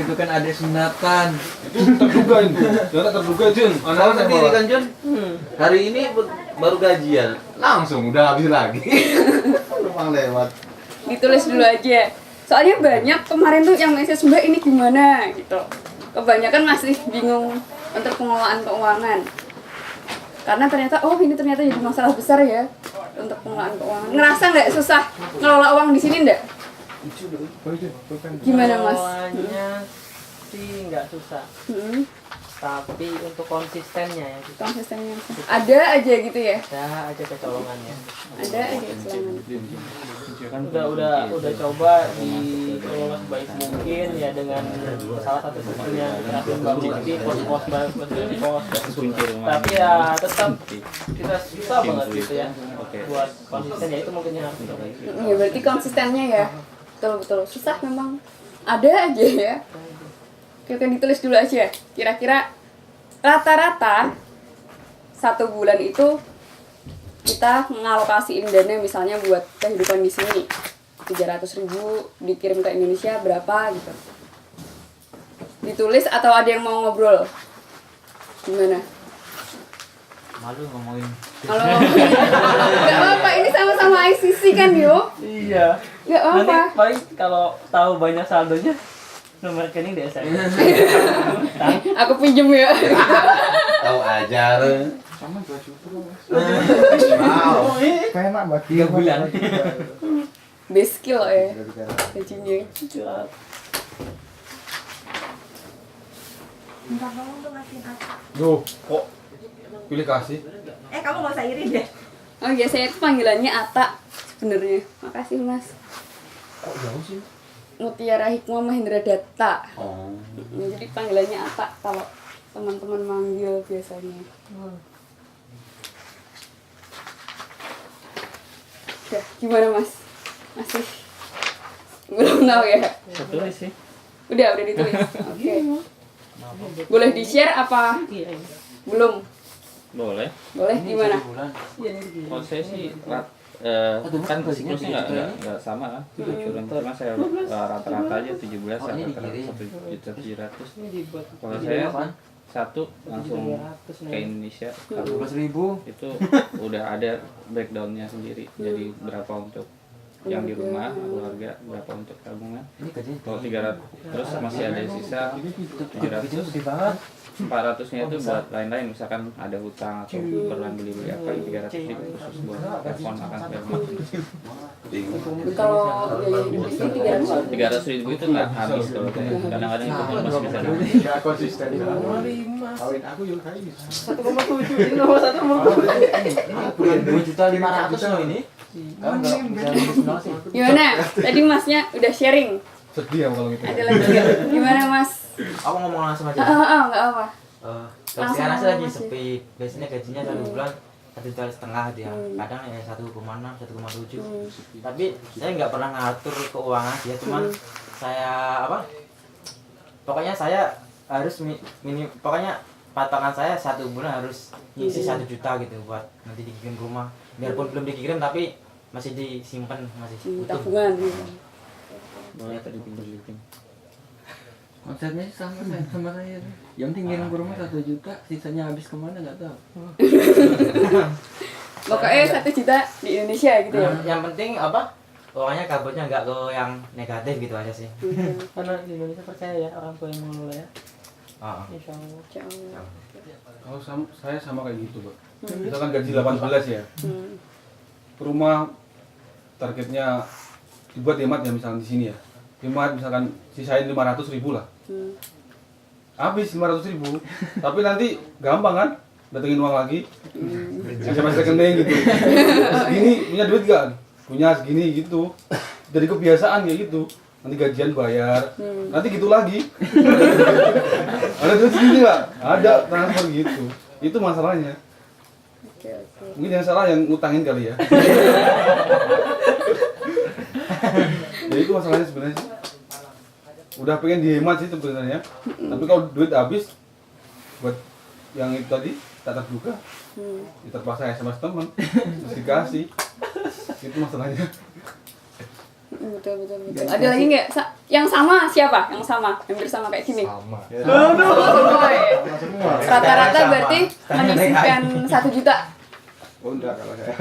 gitu kan ada sunatan. Itu terduga itu. Jangan terduga Jun. Tahu sendiri kan Jun? Hari ini baru gajian, langsung udah habis lagi. Numpang lewat. Ditulis dulu aja. Soalnya banyak kemarin tuh yang message Mbak ini gimana gitu. Kebanyakan masih bingung untuk pengelolaan keuangan. Karena ternyata ini ternyata jadi masalah besar ya untuk pengelolaan keuangan. Ngerasa nggak susah ngelola uang di sini nggak? Gimana Mas? Pengelolaannya sih nggak susah. Tapi untuk konsistennya ya Konsistennya ada aja gitu ya? ada aja kecolongannya. Ada aja kecolongan. Udah coba dikelola sebaik mungkin ya dengan salah satu sistemnya terakhir Mbak Bukti pos tapi ya tetap kita susah banget gitu ya buat konsisten ya, itu mungkin yang harus kita Ya berarti konsistennya ya betul susah memang, ada aja ya. Oke, ditulis dulu aja. Kira-kira rata-rata 1 bulan itu kita mengalokasiin dana misalnya buat kehidupan di sini 300.000 dikirim ke Indonesia berapa gitu. Ditulis atau ada yang mau ngobrol? Gimana? Malu ngomongin. Kalau nggak apa-apa, ini sama-sama ICC kan yo? Iya. Nggak Nanti apa-apa. paling kalau tahu banyak saldonya nomor rekening di SMS. Aku pinjem ya. Tahu ajar. Sama 2 juta Mas. Wow. Enak Mbak. 3 bulan. Base skill ya gajinya. Minta tolong tuh ngasihin apa? Duh, kok pilih kasih? Kamu nggak usah iri deh. Oh iya, saya itu panggilannya Ata sebenarnya. Makasih Mas. Kok jauh sih? Mutiara Hikmah Mahendra Datta. Oh. Jadi panggilannya Ata kalau teman-teman manggil biasanya. Udah, gimana Mas? Masih belum tahu ya? Tulis sih. Udah ditulis. Oke. Boleh di-share apa? Belum? Boleh. Boleh gimana? Kalau saya sih kan siklusnya nggak sama kan. Cuma saya rata-rata aja 17 sampai 1.700.000. Kalau saya satu langsung ke Indonesia 12.000 itu udah ada breakdownnya sendiri. Jadi berapa untuk yang di rumah keluarga, berapa untuk tabungan. Kalau 300 terus masih ada sisa 700. 400-nya itu buat lain-lain, misalkan ada hutang atau keperluan beli-beli apa, 300.000 khusus buat telepon akan segala macam. Kalau biaya hidup di sini 300.000 itu nggak habis kalau saya. Kadang-kadang itu pun masih bisa nambah. Enggak konsisten. Kawin aku juga kayak gitu. 1,7 ini nomor 1 mau. 2.500.000 loh ini. Kamu nggak bisa kenal sih. Gimana? Tadi Masnya udah sharing. Sedih aku kalau gitu. Ada lagi nggak? Gimana Mas? Aku ngomong langsung aja. Nggak apa. Kalau sekarang sih lagi sepi. Biasanya gajinya 1 bulan 1,5 juta dia. Kadang ya 1,6, 1,7. Tapi saya nggak pernah ngatur keuangan dia, cuman saya pokoknya saya harus pokoknya patokan saya 1 bulan harus ngisi 1 juta gitu buat nanti dikirim rumah. Biarpun belum dikirim tapi masih disimpan, masih utuh. Tabungan. Boleh tadi pinjam. Konsepnya sih sama saya. Yang penting ngirim ke rumah 1 juta, sisanya habis kemana nggak tahu. Pokoknya 1 juta di Indonesia gitu ya. Yang penting pokoknya kabutnya nggak ke yang negatif gitu aja sih. Karena di Indonesia percaya ya orang tua yang mengelola ya. Insya Allah. Kalau saya sama kayak gitu, Pak. Misalkan gaji 18 ya. Rumah targetnya dibuat hemat ya, misalkan di sini ya. Hemat misalkan sisain 500.000 lah. Habis 500.000. Tapi nanti gampang kan? Datengin uang lagi. SMS rekening gitu. Segini punya duit gak? Punya segini gitu. Jadi kebiasaan kayak gitu. Nanti gajian bayar. Nanti gitu lagi. Ada duit segini enggak? Ada transfer gitu. Itu masalahnya. Oke. Mungkin yang salah yang ngutangin kali ya. Ya itu masalahnya sebenarnya sih. Udah pengen dihemat sih sebenarnya. Tapi kalau duit habis buat yang itu tadi tak terduga, ya terpaksa SMS teman, terus dikasih. Itu masalahnya. Betul. Ada lagi nggak? Yang sama siapa? Yang sama, hampir sama kayak gini. Sama. Semua ya? Semua. Rata-rata berarti menyisihkan 1 juta. Oh enggak kalau saya.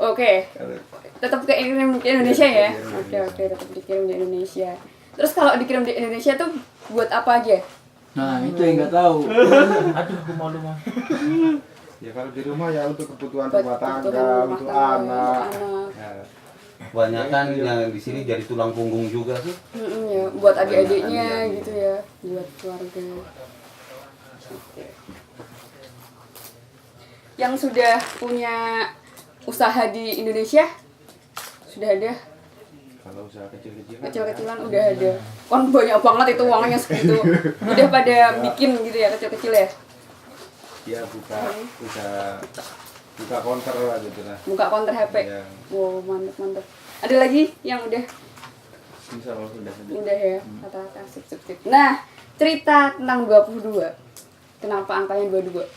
Oke. Tetap dikirim ke Indonesia ya? Oke, tetap dikirim di Indonesia. Terus kalau dikirim di Indonesia tuh buat apa aja? Nah, itu yang nggak tahu. Aduh, aku malu mah. Ya kalau di rumah ya untuk kebutuhan Buat rumah tangga, kebutuhan rumah untuk tangga, anak. untuk anak. Ya. Kebanyakan yang di sini jadi tulang punggung juga sih. Ya, buat adik-adiknya gitu ya, buat keluarga. Oke. Yang sudah punya usaha di Indonesia sudah ada, Kalau usaha kecil-kecilan. kecil-kecilan udah ada. Kan banyak banget itu uangnya segitu. Udah pada bikin gitu ya kecil-kecil ya. Ya buka counter lah gitu lah. Buka counter HP. Ya. Wow, mantap. Ada lagi yang udah Insya Allah sudah ada. Udah ya, kata-kata sip. Nah, cerita tentang 22. Kenapa angkanya 22?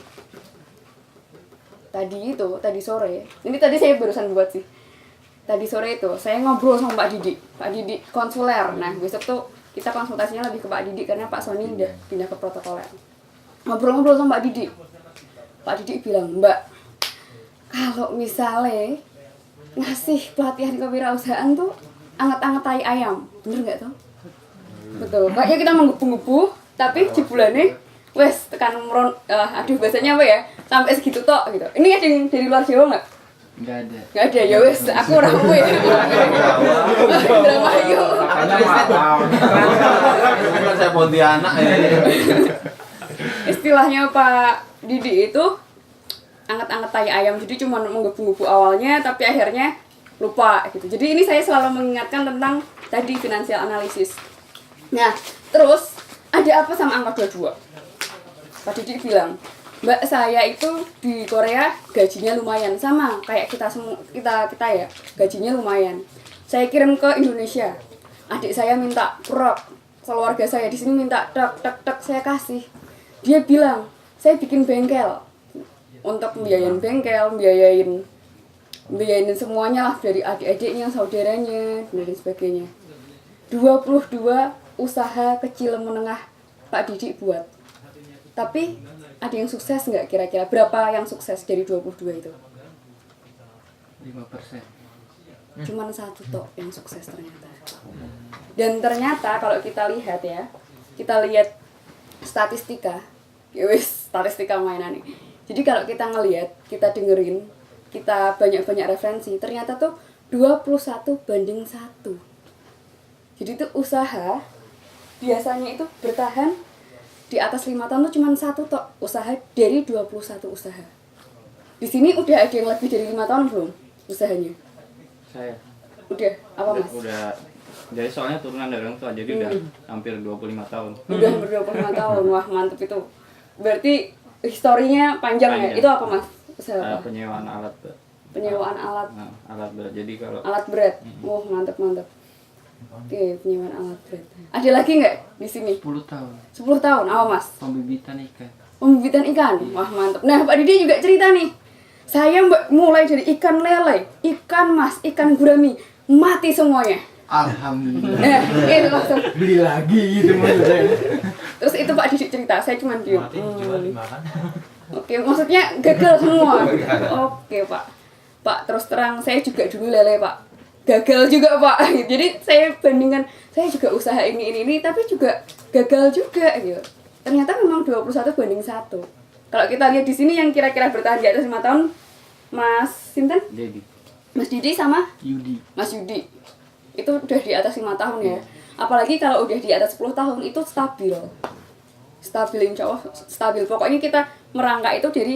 Tadi sore. Ini tadi saya barusan buat sih. Tadi sore itu saya ngobrol sama Pak Didi. Pak Didi konsuler. Nah, besok tuh kita konsultasinya lebih ke Pak Didi karena Pak Sony udah pindah ke protokoler. Ngobrol-ngobrol sama Pak Didi. Pak Didi bilang, "Mbak, kalau misalnya ngasih pelatihan kewirausahaan tuh anget-anget tai ayam, bener nggak tuh?" Betul. Kayaknya kita menggebu-gebu, tapi jebulannya wes tekan bahasanya apa ya? Sampai segitu tok gitu. Ini ada yang dari luar Jawa nggak? Nggak ada. Nggak ada ya wes. Aku orang gue. Drama yuk. Bukan saya Pontianak ya. Istilahnya Pak Didi itu anget-anget tai ayam, jadi cuma menggebu-gebu awalnya tapi akhirnya lupa gitu. Jadi ini saya selalu mengingatkan tentang tadi financial analysis. Nah, terus ada apa sama angka 22? Pak Didi bilang, "Mbak, saya itu di Korea gajinya lumayan sama kayak kita ya, gajinya lumayan. Saya kirim ke Indonesia. Adik saya minta prok, keluarga saya di sini minta tek, saya kasih. Dia bilang, saya bikin bengkel untuk membiayain bengkel, membiayain semuanya lah dari adik-adiknya, saudaranya, dan lain sebagainya. 22 usaha kecil menengah Pak Didi buat. Tapi ada yang sukses nggak kira-kira? Berapa yang sukses dari 22 itu? 5%. Cuman 1 tok yang sukses ternyata. Dan ternyata kalau kita lihat statistika, ya wis statistika mainan nih. Jadi kalau kita ngelihat, kita dengerin, kita banyak-banyak referensi, ternyata tuh 21:1. Jadi tuh usaha biasanya itu bertahan di atas 5 tahun tuh cuma 1 tok usaha dari 21 usaha. Di sini udah ada yang lebih dari 5 tahun belum usahanya? Saya Udah, apa Mas? udah jadi soalnya turunan dari orang tua jadi udah hampir 25 tahun. Udah hampir 25 tahun. Wah, mantep itu. Berarti historinya panjang ya? Panjang. Itu apa Mas? Usaha apa? Penyewaan alat. Penyewaan alat Alat berat. Jadi kalau alat berat. Wah, mantep. Oke, penyewaan alat berat. Ada lagi nggak di sini? 10 tahun. 10 tahun. Apa Mas? Pembibitan ikan. Pembibitan ikan. Wah, mantep. Nah, Pak Didi juga cerita nih. Saya mulai dari ikan lele, ikan mas, ikan gurami, mati semuanya. Alhamdulillah. Nah, itu langsung. Beli lagi gitu maksud saya. Terus itu Pak Didi cerita, saya cuma diem. Mati dijual dimakan. Oke, maksudnya gagal semua. Oke, Pak. Pak, terus terang saya juga dulu lele, Pak. Gagal juga, Pak. Jadi saya bandingkan, saya juga usaha ini, tapi juga gagal juga gitu. Ternyata memang 21:1. Kalau kita lihat di sini yang kira-kira bertahan di atas 5 tahun, Mas Sinten? jadi Mas Didi sama Yudi. Mas Yudi. Itu udah di atas 5 tahun ya. Apalagi kalau udah di atas 10 tahun itu stabil. Stabil, insya Allah stabil. Pokoknya kita merangkak itu dari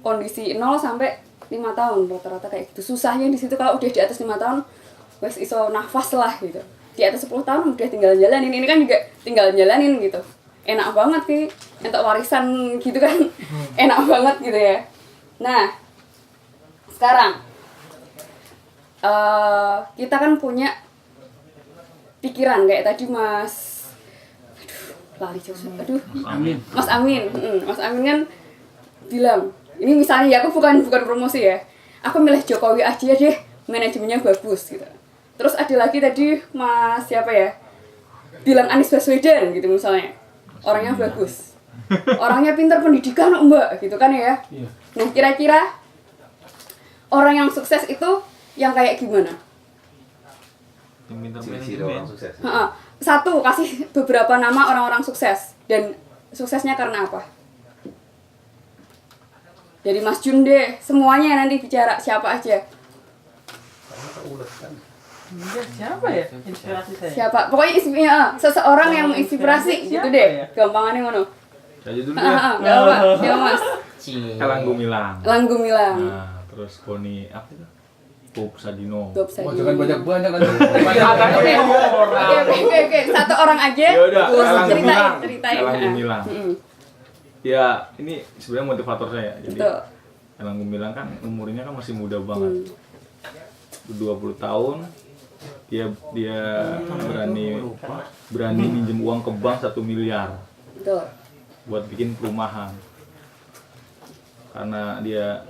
kondisi 0 sampai 5 tahun rata-rata kayak gitu. Susahnya di situ kalau udah di atas 5 tahun wes iso nafas lah gitu. Di atas 10 tahun udah tinggal jalanin. Ini kan juga tinggal jalanin gitu. Enak banget sih untuk warisan gitu kan. Enak banget gitu ya. Nah, sekarang kita kan punya pikiran kayak tadi Mas Amin. Mas Amin. Mas Amin kan bilang, ini misalnya ya, aku bukan promosi ya. Aku milih Jokowi aja deh, manajemennya bagus gitu. Terus ada lagi tadi Mas siapa ya? Bilang Anies Baswedan gitu misalnya. Orangnya bagus. Orangnya pintar pendidikan Mbak gitu kan ya. Iya. Nah, kira-kira orang yang sukses itu yang kayak gimana? Ciri-ciri orang sukses. Ha-ha. Satu, kasih beberapa nama orang-orang sukses dan suksesnya karena apa? Jadi Mas Jun deh, semuanya nanti bicara siapa aja. Iya, siapa ya inspirasi saya? Siapa? Pokoknya seseorang yang menginspirasi gitu Siapa deh. ya? Gampangannya ngono. Saya dulu Ha, ya. ha, enggak apa. Siapa Mas? Elang Gumilang. Elang Gumilang. Nah, terus Koni apa itu? Bob Sadino. Bob Oh, Sadino. jangan banyak-banyak kan. Oke. Satu orang aja. Ya udah, Terus Elang Gumilang. ceritain. Elang Ha. Gumilang. Mm-mm. Ya, ini sebenarnya motivator saya. Jadi Betul. Elang Gumilang kan umurnya kan masih muda Hmm. banget. 20 tahun. Dia berani minjem uang ke bank 1 miliar Betul. buat bikin perumahan. Karena dia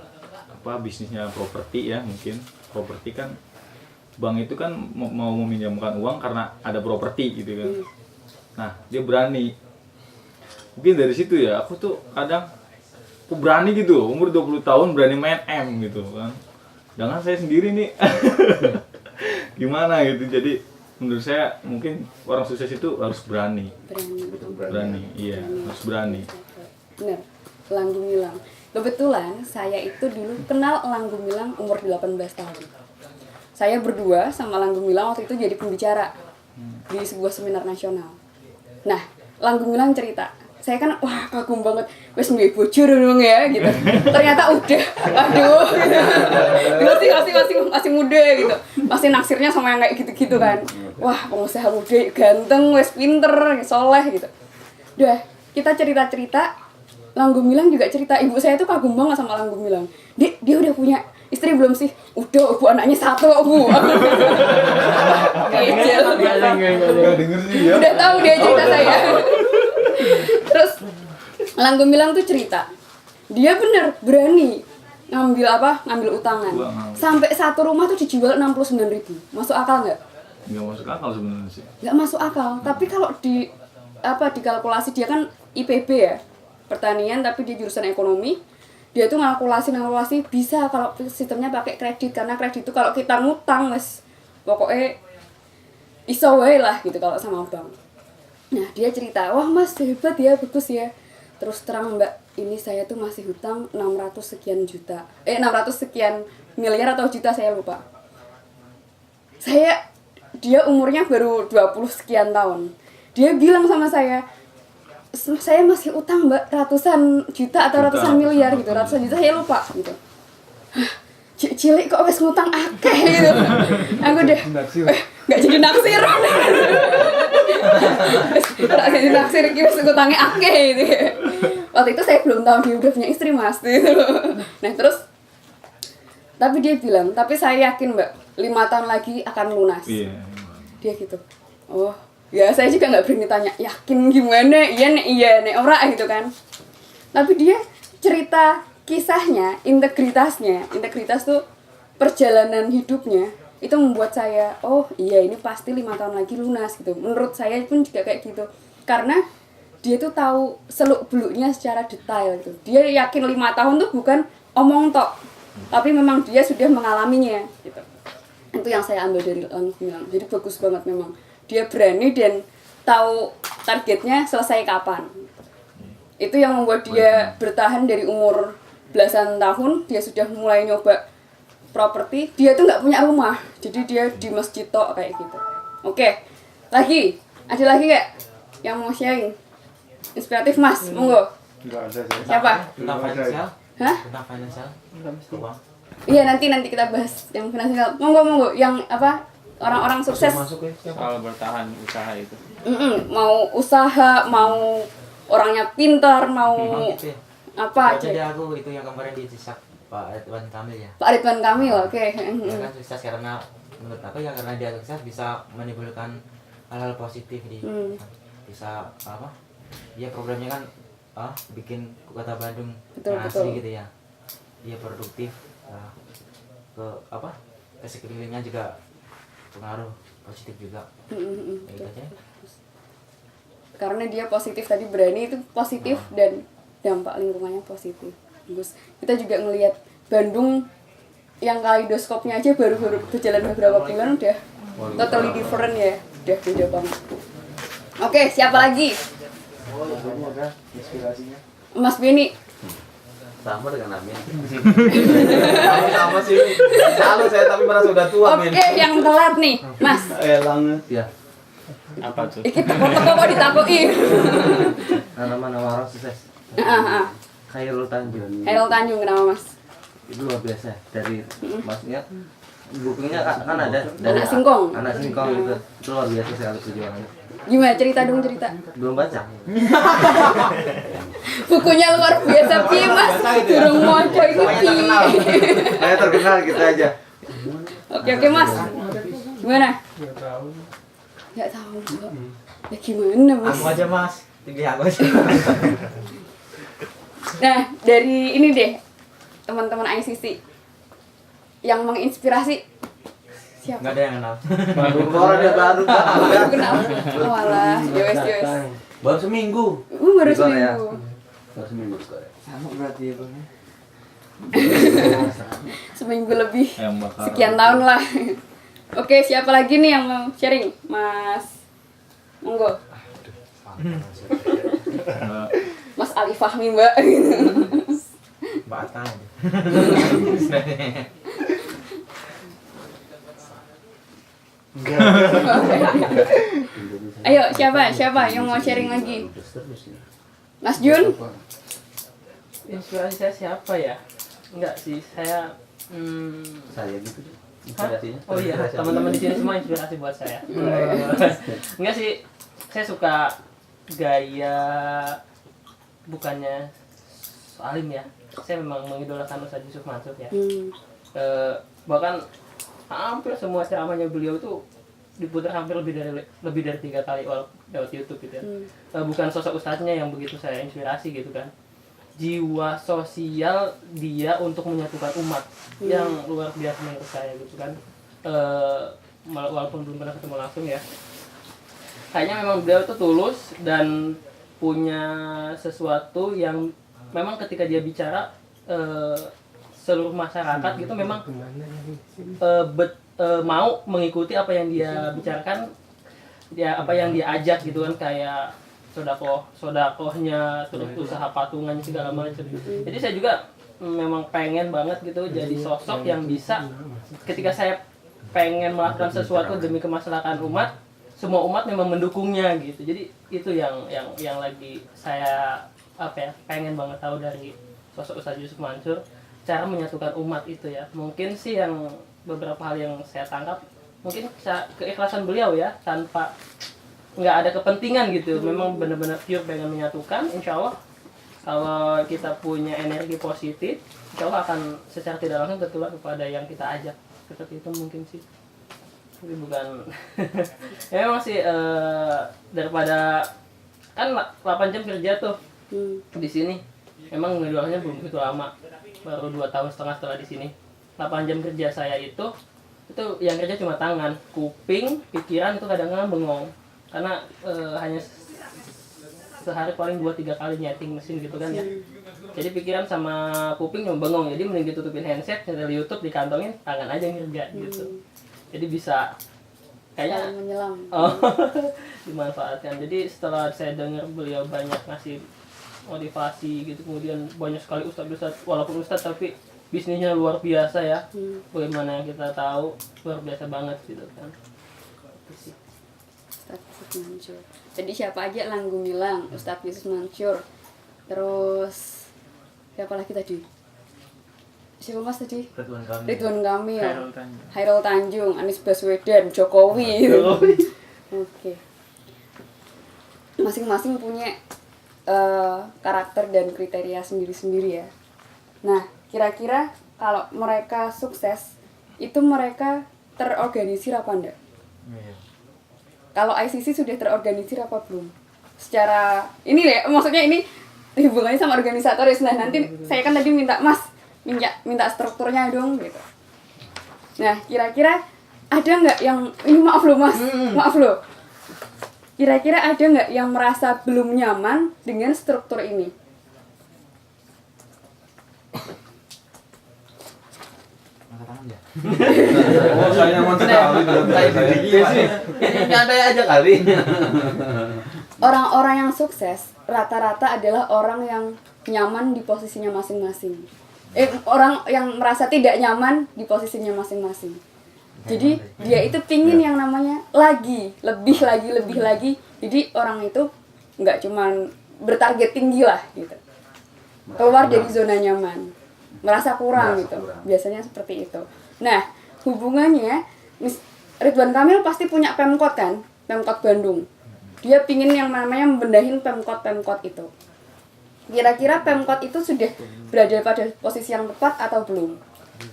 bisnisnya properti ya, mungkin properti kan bank itu kan mau meminjamkan uang karena ada properti gitu kan. Nah, dia berani. Mungkin dari situ ya, aku tuh kadang aku berani gitu, umur 20 tahun berani main M gitu kan. Dengan saya sendiri nih gimana gitu. Jadi menurut saya mungkin orang sukses itu harus berani. Berani, iya, harus berani. Benar. Elang Gumilang. Kebetulan saya itu dulu kenal Elang Gumilang umur 18 tahun. Saya berdua sama Elang Gumilang waktu itu jadi pembicara di sebuah seminar nasional. Nah, Elang Gumilang cerita, saya kan wah kagum banget, wes nggih bojo dong ya gitu. Ternyata udah, aduh. Masih muda gitu. Masih naksirnya sama yang kayak gitu-gitu kan. Wah, pengusaha muda ganteng, wes pinter, soleh gitu. Udah, kita cerita-cerita, Elang Gumilang juga cerita, ibu saya tuh kagum banget sama Elang Gumilang. Dia udah punya istri belum sih? Udah, Bu, anaknya 1 kok, Bu. Enggak denger sih ya. Udah tahu dia cerita saya. Terus Elang Gumilang tuh cerita, dia bener berani ngambil utangan. Sampai satu rumah tuh dijual 69.000. Masuk akal nggak? Nggak masuk akal sebenarnya sih. Nggak masuk akal. Tapi kalau dikalkulasi, dia kan IPB ya, pertanian, tapi dia jurusan ekonomi. Dia tuh ngalkulasi bisa kalau sistemnya pakai kredit, karena kredit itu kalau kita ngutang mas pokoknya iso wae lah gitu kalau sama bank. Nah, dia cerita, wah mas hebat ya, bagus ya. Terus terang mbak, ini saya tuh masih hutang 600 sekian juta. 600 sekian miliar atau juta, saya lupa. Dia umurnya baru 20 sekian tahun. Dia bilang sama saya masih utang mbak ratusan juta atau ratusan miliar gitu, ratusan juta saya lupa gitu. Cilik kok wes ngutang akeh gitu. Aku deh nggak jadi naksir. Nggak jadi naksir, kira ngutangnya akeh gitu. Waktu itu saya belum tahu dia udah punya istri mas gitu. Nah terus, tapi dia bilang, tapi saya yakin mbak 5 tahun lagi akan lunas. Iya. Dia gitu. Oh ya, saya juga nggak berani tanya yakin gimana, iya nek ora gitu kan. Tapi dia cerita kisahnya, integritas tuh perjalanan hidupnya itu membuat saya, oh iya ini pasti 5 tahun lagi lunas gitu. Menurut saya pun juga kayak gitu, karena dia tuh tahu seluk beluknya secara detail gitu. Dia yakin 5 tahun tuh bukan omong tok, tapi memang dia sudah mengalaminya gitu. Itu yang saya ambil dari Elang Gumilang. Jadi bagus banget memang. Dia berani dan tahu targetnya selesai kapan. Itu yang membuat dia bertahan dari umur belasan tahun. Dia sudah mulai nyoba properti. Dia tuh nggak punya rumah, jadi dia di masjid tok kayak gitu. Oke, lagi ada lagi nggak yang mau sharing? Inspiratif mas, monggo. Enggak ada sih. Siapa? Tentang finansial? Hah? Tentang finansial? Uang. Iya nanti kita bahas yang finansial. Monggo yang apa? Orang-orang sukses. Soal bertahan usaha itu. Mau usaha, mau orangnya pintar, mau Gitu ya. apa Jadi aja. aku itu yang kemarin di Cisak Pak Ridwan Kamil ya. Pak Ridwan Kamil, oke. Dia kan sukses karena menurut aku ya karena dia sukses bisa menimbulkan hal-hal positif di bisa apa? Dia programnya kan bikin kota Bandung Betul, yang betul. asli gitu ya. Dia produktif ke apa? Ke sekelilingnya juga pengaruh positif juga. Gitu aja. Karena dia positif tadi, berani itu positif dan dampak lingkungannya positif. Terus kita juga ngelihat Bandung yang kaleidoskopnya aja baru berjalan beberapa bulan udah totally different ya, udah beda banget. Oke, siapa lagi? Inspirasinya Mas Beni. sama dengan Amin. Sama sih. Selalu saya tapi merasa udah tua, Min. Oke, yang telat nih, Mas. Elang ya. Apa tuh? Iki teko-teko kok ditakoki. Nama orang sukses. Heeh. Khairul Tanjung. Hairul Tanjung kenapa, Mas? Itu luar biasa dari maksudnya bukunya kan ada dari Anak Singkong. Anak Singkong gitu. Itu luar biasa sekali perjuangannya. Gimana cerita dong, cerita. Belum baca. Bukunya luar biasa piye, Mas? Durung maca iki piye. Saya terkenal gitu aja. Oke, Mas. Gimana? Enggak tahu. Ya gimana, Mas? Aku aja Mas, tinggi aku aja. Nah, dari ini deh, teman-teman ICC yang menginspirasi siapa? Nggak ada yang kenal. Orang dia baru Baru kenal. Oh alah, yowes. baru seminggu. Baru Di Korea. seminggu. Baru seminggu di Korea. Sama berarti ya Bang. Seminggu lebih. Yang bakal Sekian tahun lah. Oke, siapa lagi nih yang mau sharing? Mas monggo. Mas Ali Fahmi, Mbak. Mbak Atang. Ayo, siapa yang mau sharing lagi? Mas Jun? Inspirasi saya siapa ya? Enggak sih, saya Saya gitu. Hah? Inspirasinya. Oh iya, teman-teman di sini semua inspirasi buat saya. Enggak sih, saya suka gaya bukannya alim ya. Saya memang mengidolakan Ustaz Yusuf Mansur ya. Bahkan hampir semua ceramahnya beliau itu diputar hampir lebih dari 3 kali lewat YouTube gitu ya. Bukan sosok ustadznya yang begitu saya inspirasi gitu kan. Jiwa sosial dia untuk menyatukan umat yang luar biasa menurut saya gitu kan. Walaupun belum pernah ketemu langsung ya, kayaknya memang beliau itu tulus dan punya sesuatu yang memang ketika dia bicara seluruh masyarakat gitu memang mau mengikuti apa yang dia bicarakan, ya apa yang dia ajak gitu kan, kayak sodakohnya, terus usaha patungan segala macam. Jadi saya juga memang pengen banget gitu jadi sosok yang bisa ketika saya pengen melakukan sesuatu demi kemaslahatan umat, semua umat memang mendukungnya gitu. Jadi itu yang lagi saya pengen banget tahu dari sosok Ustaz Yusuf Mansur, cara menyatukan umat itu ya. Mungkin sih yang beberapa hal yang saya tangkap mungkin keikhlasan beliau ya, tanpa nggak ada kepentingan gitu, memang benar-benar pure pengen menyatukan. Insya Allah kalau kita punya energi positif, insya Allah akan secara tidak langsung tertular kepada yang kita ajak. Seperti itu mungkin sih. Tapi bukan ya memang sih daripada kan 8 jam kerja tuh di sini, memang ngedulanya belum begitu lama, baru 2,5 tahun setelah di sini. 8 jam kerja saya itu yang kerja cuma tangan, kuping, pikiran itu kadang-kadang bengong karena hanya sehari paling 2-3 kali nyeting mesin gitu kan ya. Jadi pikiran sama kuping cuma bengong, jadi mending ditutupin handset, nyetel YouTube, dikantongin, tangan aja yang kerja gitu. Jadi bisa kayaknya menyelam. Dimanfaatkan. Jadi setelah saya dengar beliau banyak ngasih motivasi gitu, kemudian banyak sekali ustadz walaupun ustadz tapi bisnisnya luar biasa ya. Bagaimana yang kita tahu luar biasa banget gitu kan. Ustadz Yusuf Mansur. Jadi siapa aja Lang Gumilang, Ustadz Yusuf Mansur. Terus siapa lagi tadi? Siapa Mas tadi? Ridwan Kamil, Hairul Tanjung, Anies Baswedan, Jokowi. Oke. Masing-masing punya karakter dan kriteria sendiri-sendiri ya. Nah, kira-kira kalau mereka sukses, itu mereka terorganisir apa enggak? Kalau ICC sudah terorganisir apa belum? Secara ini deh, maksudnya ini hubungannya sama organisatoris. Nah, nanti saya kan tadi minta strukturnya dong gitu. Nah, kira-kira ada nggak yang ini, maaf loh mas, maaf loh, kira-kira ada nggak yang merasa belum nyaman dengan struktur ini? Angkat tangan ya. Oh, saya nyaman sekali dengan saya. Nyantai aja kali. Orang-orang yang sukses rata-rata adalah orang yang nyaman di posisinya masing-masing. Orang yang merasa tidak nyaman di posisinya masing-masing. Jadi dia itu pingin yang namanya lebih lagi. Jadi orang itu nggak cuman bertarget tinggi lah gitu. Keluar dari zona nyaman, merasa kurang gitu. Biasanya seperti itu. Nah, hubungannya Ridwan Kamil pasti punya Pemkot kan, Pemkot Bandung. Dia pingin yang namanya membenahin Pemkot itu. Kira-kira Pemkot itu sudah berada pada posisi yang tepat atau belum?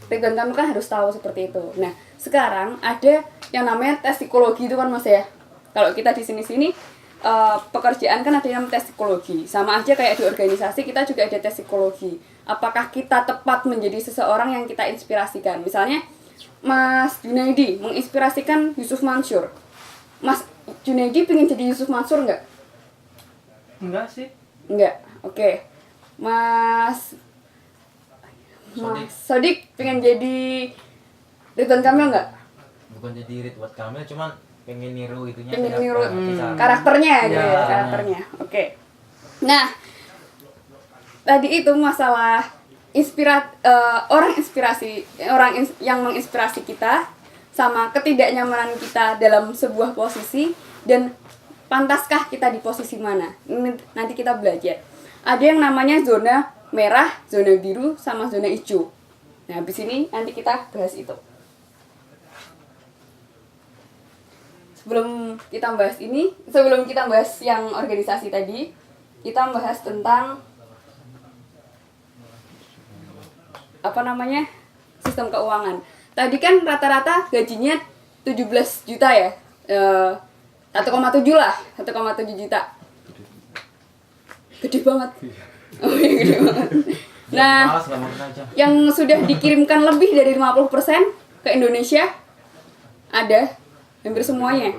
Ridwan Kamil kan harus tahu seperti itu. Nah, sekarang ada yang namanya tes psikologi itu kan mas ya. Kalau kita di sini pekerjaan kan ada yang namanya tes psikologi. Sama aja kayak di organisasi kita juga ada tes psikologi. Apakah kita tepat menjadi seseorang yang kita inspirasikan? Misalnya Mas Junaidi menginspirasikan Yusuf Mansur. Mas Junaidi pengen jadi Yusuf Mansur nggak? Enggak sih. Enggak. Oke. Mas Sodik pengen jadi Ridwan Kamil nggak? Bukan jadi Ridwan Kamil, cuman pengen niru itunya. Pengen niru bisa. karakternya gitu Ya. ya, karakternya. Oke. Nah, tadi itu masalah orang yang menginspirasi kita sama ketidaknyamanan kita dalam sebuah posisi dan pantaskah kita di posisi mana. Ini nanti kita belajar. Ada yang namanya zona merah, zona biru, sama zona hijau. Nah, habis ini nanti kita bahas itu. Sebelum kita bahas yang organisasi tadi, kita bahas tentang sistem keuangan. Tadi kan rata-rata gajinya 17 juta ya. 1,7 lah, 1,7 juta. Gede banget. Oh iya, gede banget. Nah, Malas nggak mau aja. yang sudah dikirimkan lebih dari 50% ke Indonesia ada, hampir semuanya.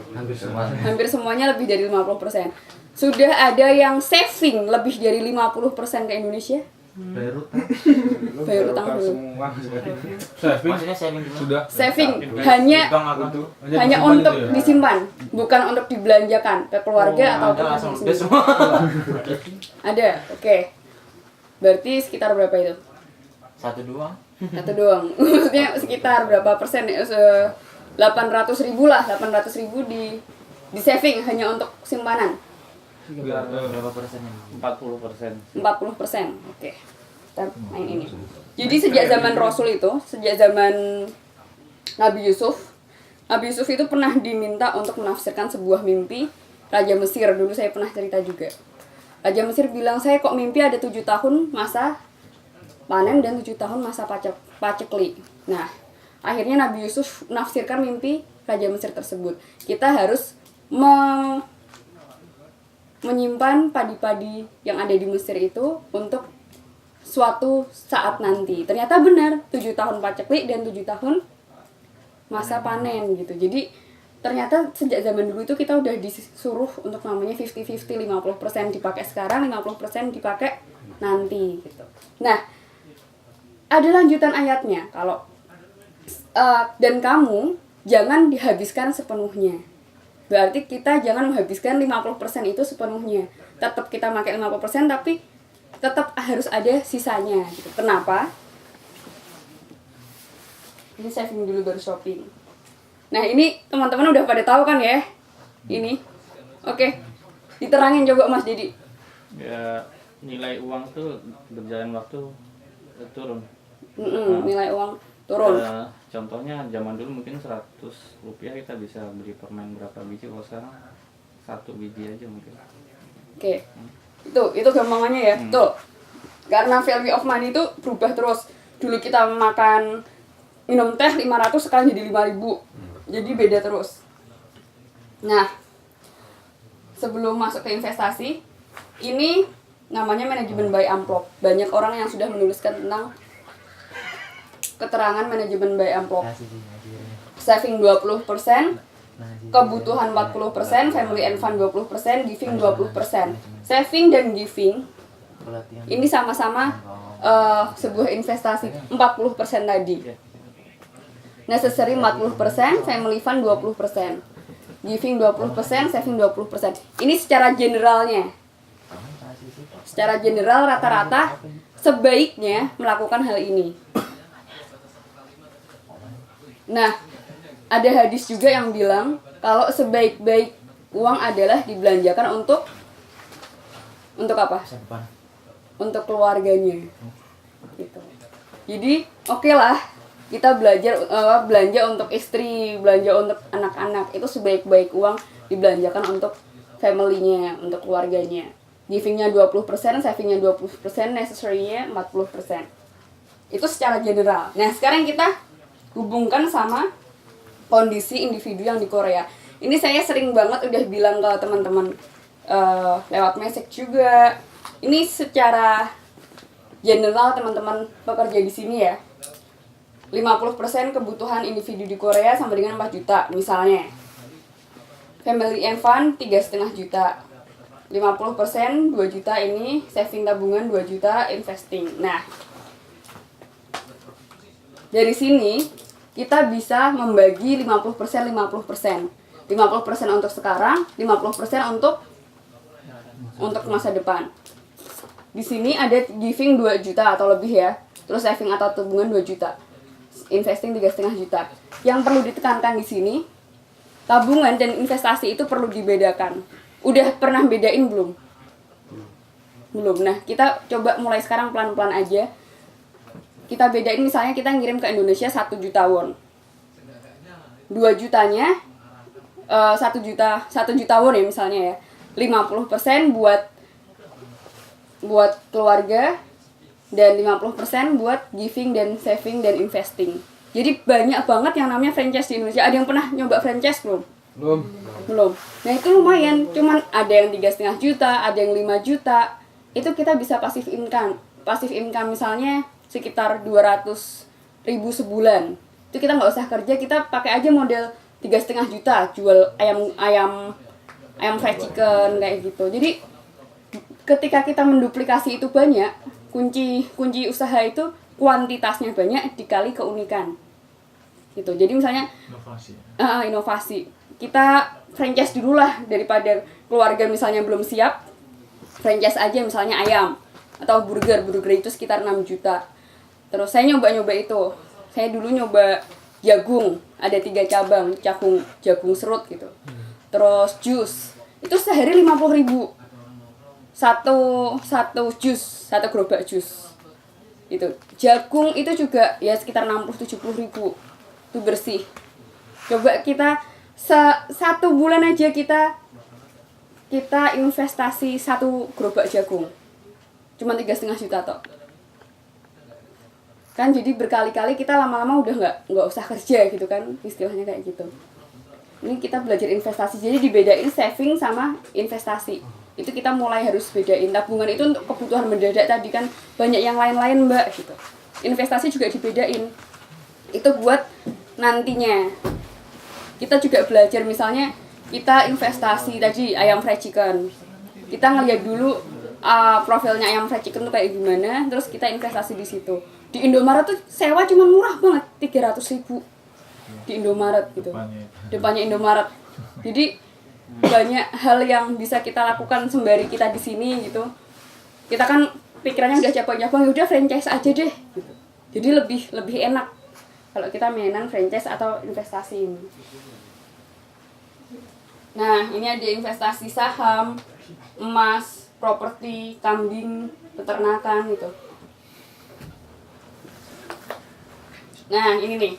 Hampir semuanya lebih dari 50%. Sudah ada yang saving lebih dari 50% ke Indonesia. Bayar utang dulu. Saving Maksudnya saving gimana? sudah. Saving hanya Di bank apa tuh? hanya disimpan untuk itu ya? disimpan, bukan untuk dibelanjakan ke keluarga atau Ada ke langsung sendiri. udah semua. Ada, oke. Berarti sekitar berapa itu? 1 doang. Satu doang. Maksudnya sekitar berapa persen ya? 800.000 lah, 800.000 di saving hanya untuk simpanan. Berapa persennya? 40%. 40%. Oke. Kita main ini. Jadi sejak zaman Rasul itu, sejak zaman Nabi Yusuf itu pernah diminta untuk menafsirkan sebuah mimpi Raja Mesir. Dulu saya pernah cerita juga. Raja Mesir bilang, saya kok mimpi ada 7 tahun masa panen dan 7 tahun masa pacekli. Nah, akhirnya Nabi Yusuf menafsirkan mimpi Raja Mesir tersebut. Kita harus menyimpan padi-padi yang ada di Mesir itu untuk suatu saat nanti. Ternyata benar, 7 tahun pacekli dan 7 tahun masa panen gitu. Jadi ternyata sejak zaman dulu itu kita udah disuruh untuk namanya 50-50, 50% dipakai sekarang, 50% dipakai nanti gitu. Nah, ada lanjutan ayatnya kalau dan kamu jangan dihabiskan sepenuhnya. Berarti kita jangan menghabiskan 50% itu sepenuhnya. Tetap kita pakai 50% tapi tetap harus ada sisanya gitu. Kenapa? Ini saving dulu baru shopping. Nah, ini teman-teman udah pada tahu kan ya? Ini. Oke. Diterangin coba Mas Didi. Ya, nilai uang tuh berjalan waktu turun. Nilai uang turun. Contohnya zaman dulu mungkin 100 rupiah kita bisa beli permen berapa biji, kalau sekarang 1 biji aja mungkin. Oke. Itu gampangannya ya. Tuh. Karena value of money itu berubah terus. Dulu kita makan minum teh 500 sekarang jadi 5.000. Jadi beda terus. Nah, sebelum masuk ke investasi, ini namanya manajemen by amplop. Banyak orang yang sudah menuliskan tentang keterangan manajemen by amplop. saving 20%, kebutuhan 40%, family and fun 20%, giving 20%. Saving dan giving ini sama-sama sebuah investasi 40% tadi. Necessary 40%, family fun 20%. Giving 20%, saving 20%. Ini secara generalnya. Secara general rata-rata sebaiknya melakukan hal ini. Nah, ada hadis juga yang bilang kalau sebaik-baik uang adalah dibelanjakan untuk apa? Untuk keluarganya. Gitu. Jadi, oke lah kita belanja untuk istri, belanja untuk anak-anak. Itu sebaik-baik uang dibelanjakan untuk family-nya, untuk keluarganya. Giving-nya 20%, saving-nya 20%, necessary-nya 40%. Itu secara general. Nah, sekarang kita hubungkan sama kondisi individu yang di Korea. Ini saya sering banget udah bilang ke teman-teman lewat message juga. Ini secara general teman-teman pekerja di sini ya. 50% kebutuhan individu di Korea sama dengan 4 juta misalnya. Family and fun 3,5 juta. 50% 2 juta ini saving tabungan 2 juta investing. Nah, dari sini kita bisa membagi 50% 50%. 50% untuk sekarang, 50% untuk masa depan. Di sini ada giving 2 juta atau lebih ya. Terus saving atau tabungan 2 juta. Investing 3,5 juta. Yang perlu ditekankan di sini, tabungan dan investasi itu perlu dibedakan. Udah pernah bedain belum? Belum. Nah, kita coba mulai sekarang pelan-pelan aja. Kita bedain, misalnya kita ngirim ke Indonesia 1 juta won. 2 jutanya 1 juta won ya misalnya ya. 50% buat keluarga dan 50% buat giving dan saving dan investing. Jadi banyak banget yang namanya franchise di Indonesia. Ada yang pernah nyoba franchise belum? Belum. Nah, itu lumayan. Cuman ada yang 3,5 juta, ada yang 5 juta. Itu kita bisa passive income. Passive income misalnya sekitar 200.000 sebulan. Itu kita nggak usah kerja, kita pakai aja model 3,5 juta jual ayam fried chicken kayak gitu. Jadi ketika kita menduplikasi itu banyak, kunci usaha itu kuantitasnya banyak dikali keunikan. Gitu. Jadi misalnya inovasi. Kita franchise dulu lah, daripada keluarga misalnya belum siap. Franchise aja misalnya ayam atau burger itu sekitar 6 juta. Terus saya nyoba itu. Saya dulu nyoba jagung, ada 3 cabang, jagung serut gitu. Terus jus, itu sehari 50.000. Satu jus, satu gerobak jus. Itu. Jagung itu juga ya sekitar 60-70.000. Itu bersih. Coba kita satu bulan aja kita investasi 1 gerobak jagung. Cuma 3,5 juta toh. Kan jadi berkali-kali kita lama-lama udah nggak usah kerja gitu kan, istilahnya kayak gitu. Ini kita belajar investasi, jadi dibedain saving sama investasi. Itu kita mulai harus bedain. Tabungan itu untuk kebutuhan mendadak tadi kan, banyak yang lain-lain mbak gitu. Investasi juga dibedain. Itu buat nantinya. Kita juga belajar misalnya kita investasi tadi ayam fried chicken. Kita ngeliat dulu profilnya ayam fried chicken tuh kayak gimana, terus kita investasi di situ. Di Indomaret tuh sewa cuma murah banget, 300.000 di Indomaret gitu. Depannya Indomaret. Jadi banyak hal yang bisa kita lakukan sembari kita di sini gitu. Kita kan pikirannya udah cabang-cabang, udah franchise aja deh gitu. Jadi lebih enak kalau kita mainan franchise atau investasi ini. Nah, ini ada investasi saham, emas, properti, kambing, peternakan gitu. Nah, ini nih.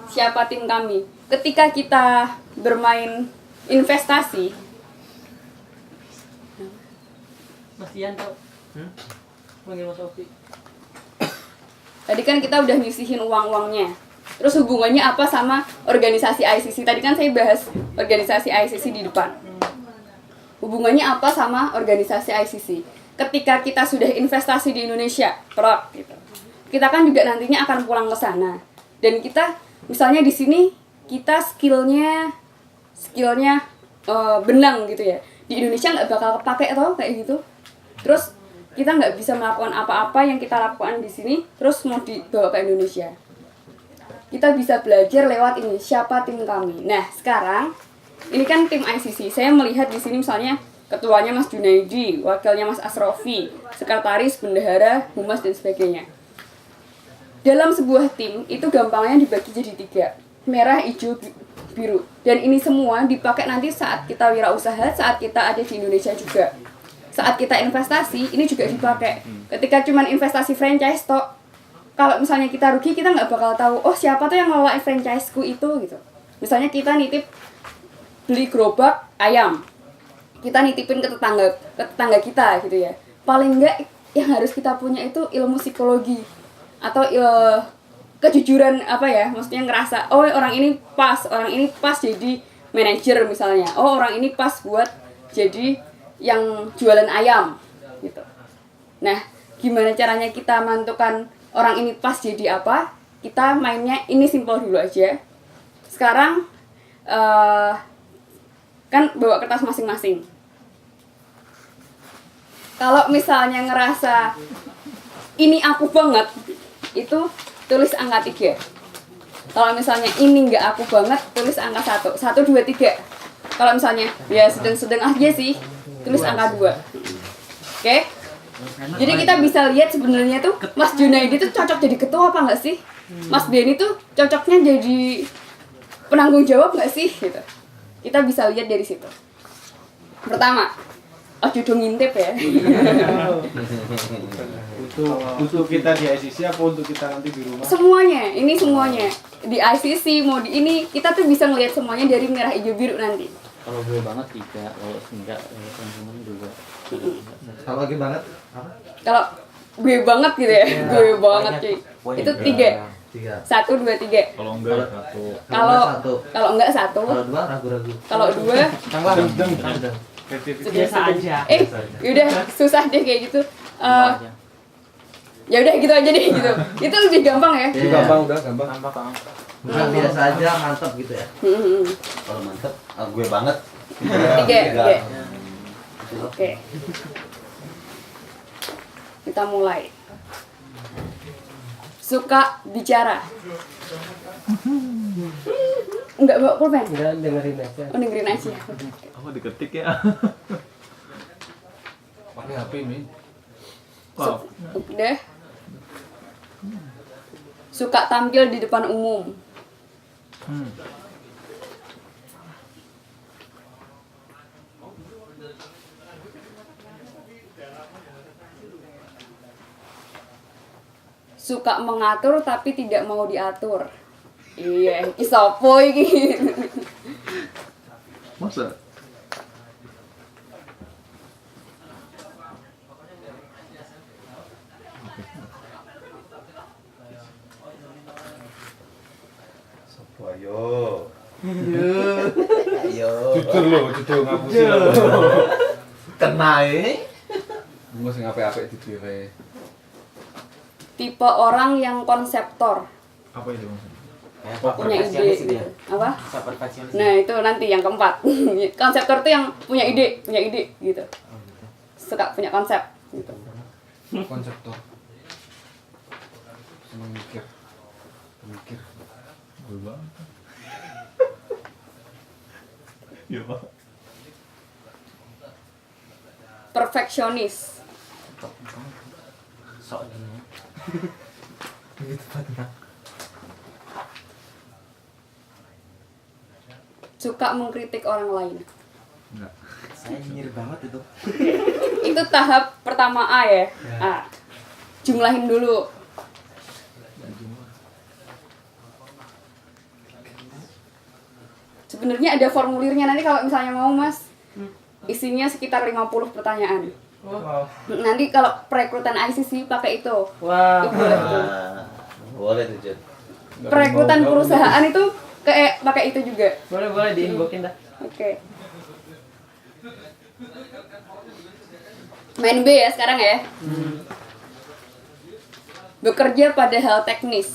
Siapa tim kami? Ketika kita bermain investasi, Mas Ian tau? Panggil Mas Sofi. Tadi kan kita udah nyisihin uang-uangnya. Terus hubungannya apa sama organisasi ICC? Tadi kan saya bahas organisasi ICC di depan. Hubungannya apa sama organisasi ICC? Ketika kita sudah investasi di Indonesia, gitu. Kita kan juga nantinya akan pulang ke sana. Dan kita misalnya di sini kita skillnya benang gitu ya, di Indonesia nggak bakal kepake atau kayak gitu. Terus kita nggak bisa melakukan apa-apa yang kita lakukan di sini terus mau dibawa ke Indonesia. Kita bisa belajar lewat ini, siapa tim kami. Nah sekarang ini kan tim ICC, saya melihat di sini misalnya ketuanya Mas Junaidi, wakilnya Mas Asrofi, sekretaris, bendahara, humas dan sebagainya. Dalam sebuah tim itu gampangnya dibagi jadi 3, merah, hijau, biru. Dan ini semua dipakai nanti saat kita wirausaha, saat kita ada di Indonesia juga. Saat kita investasi, ini juga dipakai. Ketika cuman investasi franchise tok, kalau misalnya kita rugi, kita nggak bakal tahu, oh siapa tuh yang ngelola franchiseku itu gitu. Misalnya kita nitip beli gerobak ayam, kita nitipin ke tetangga kita gitu ya. Paling nggak yang harus kita punya itu ilmu psikologi atau kejujuran apa ya, maksudnya ngerasa oh orang ini pas jadi manajer misalnya, oh orang ini pas buat jadi yang jualan ayam gitu. Nah gimana caranya kita menentukan orang ini pas jadi apa? Kita mainnya ini simpel dulu aja. Sekarang kan bawa kertas masing-masing. Kalau misalnya ngerasa ini aku banget, itu tulis angka 3. Kalau misalnya ini nggak aku banget, tulis angka 1. 1, 2, 3. Kalau misalnya ya sedang-sedang aja sih, tulis angka 2. Oke? Jadi kita bisa lihat sebenarnya tuh Mas Junaidi tuh cocok jadi ketua apa nggak sih? Mas Benny tuh cocoknya jadi penanggung jawab nggak sih? Gitu. Kita bisa lihat dari situ. Pertama, dong ngintip ya. Untuk kita di ICC apa untuk kita nanti di rumah? Semuanya, ini semuanya. Di ICC mau di ini, kita tuh bisa ngelihat semuanya dari merah, hijau, biru nanti. Kalau gue banget 3, kalau enggak teman-teman juga. Kalau lagi banget apa? Kalau gue banget gitu ya, gue banget cuy. Itu 3. 3. 1, 2, 3. Kalau enggak 1. Kalau enggak 1. Kalau 2 ragu-ragu. Kalau 2 Biasa aja. yaudah susah deh kayak gitu. Ya udah gitu aja deh gitu. Itu lebih gampang ya. Itu gampang, udah gampang. Bukan biasa aja, mantep gitu ya. Kalau mantep, gue banget. 3. Oke. Kita mulai. Suka bicara. Enggak bawa pulpen? Enggak, dengerin aja. Oh, dengerin aja. Oh, diketik ya. Pakai HP ini. Udah. Suka tampil di depan umum. Suka mengatur tapi tidak mau diatur. Iya, iki sopo iki? Masa? Ayo. Jujur lo, jujur ngapusin lo. Kena ini. Gue sing apik-apik di dhewe. Tipe orang yang konseptor, Apa itu maksudnya? punya ide gitu. Apa? Perfeksionis. Nah, itu nanti yang keempat. Konseptor tuh yang punya ide gitu. Suka punya konsep gitu. Konseptor. Seneng mikir. Gue banget. Iya, Pak. Perfeksionis. Sok ini. Gitu tepatnya. Suka mengkritik orang lain. Enggak. Saya nyir banget itu. Itu tahap pertama A ya. A. Jumlahin dulu. Sebenarnya ada formulirnya nanti kalau misalnya mau Mas. Isinya sekitar 50 pertanyaan. Wow. Nanti kalau perekrutan ICC pakai itu. Wah. Itu boleh tuh. Boleh tuh, Jun. Perekrutan perusahaan itu kayak pakai itu juga. Boleh diinbokin dah. Oke. Main B ya sekarang ya. Bekerja pada hal teknis.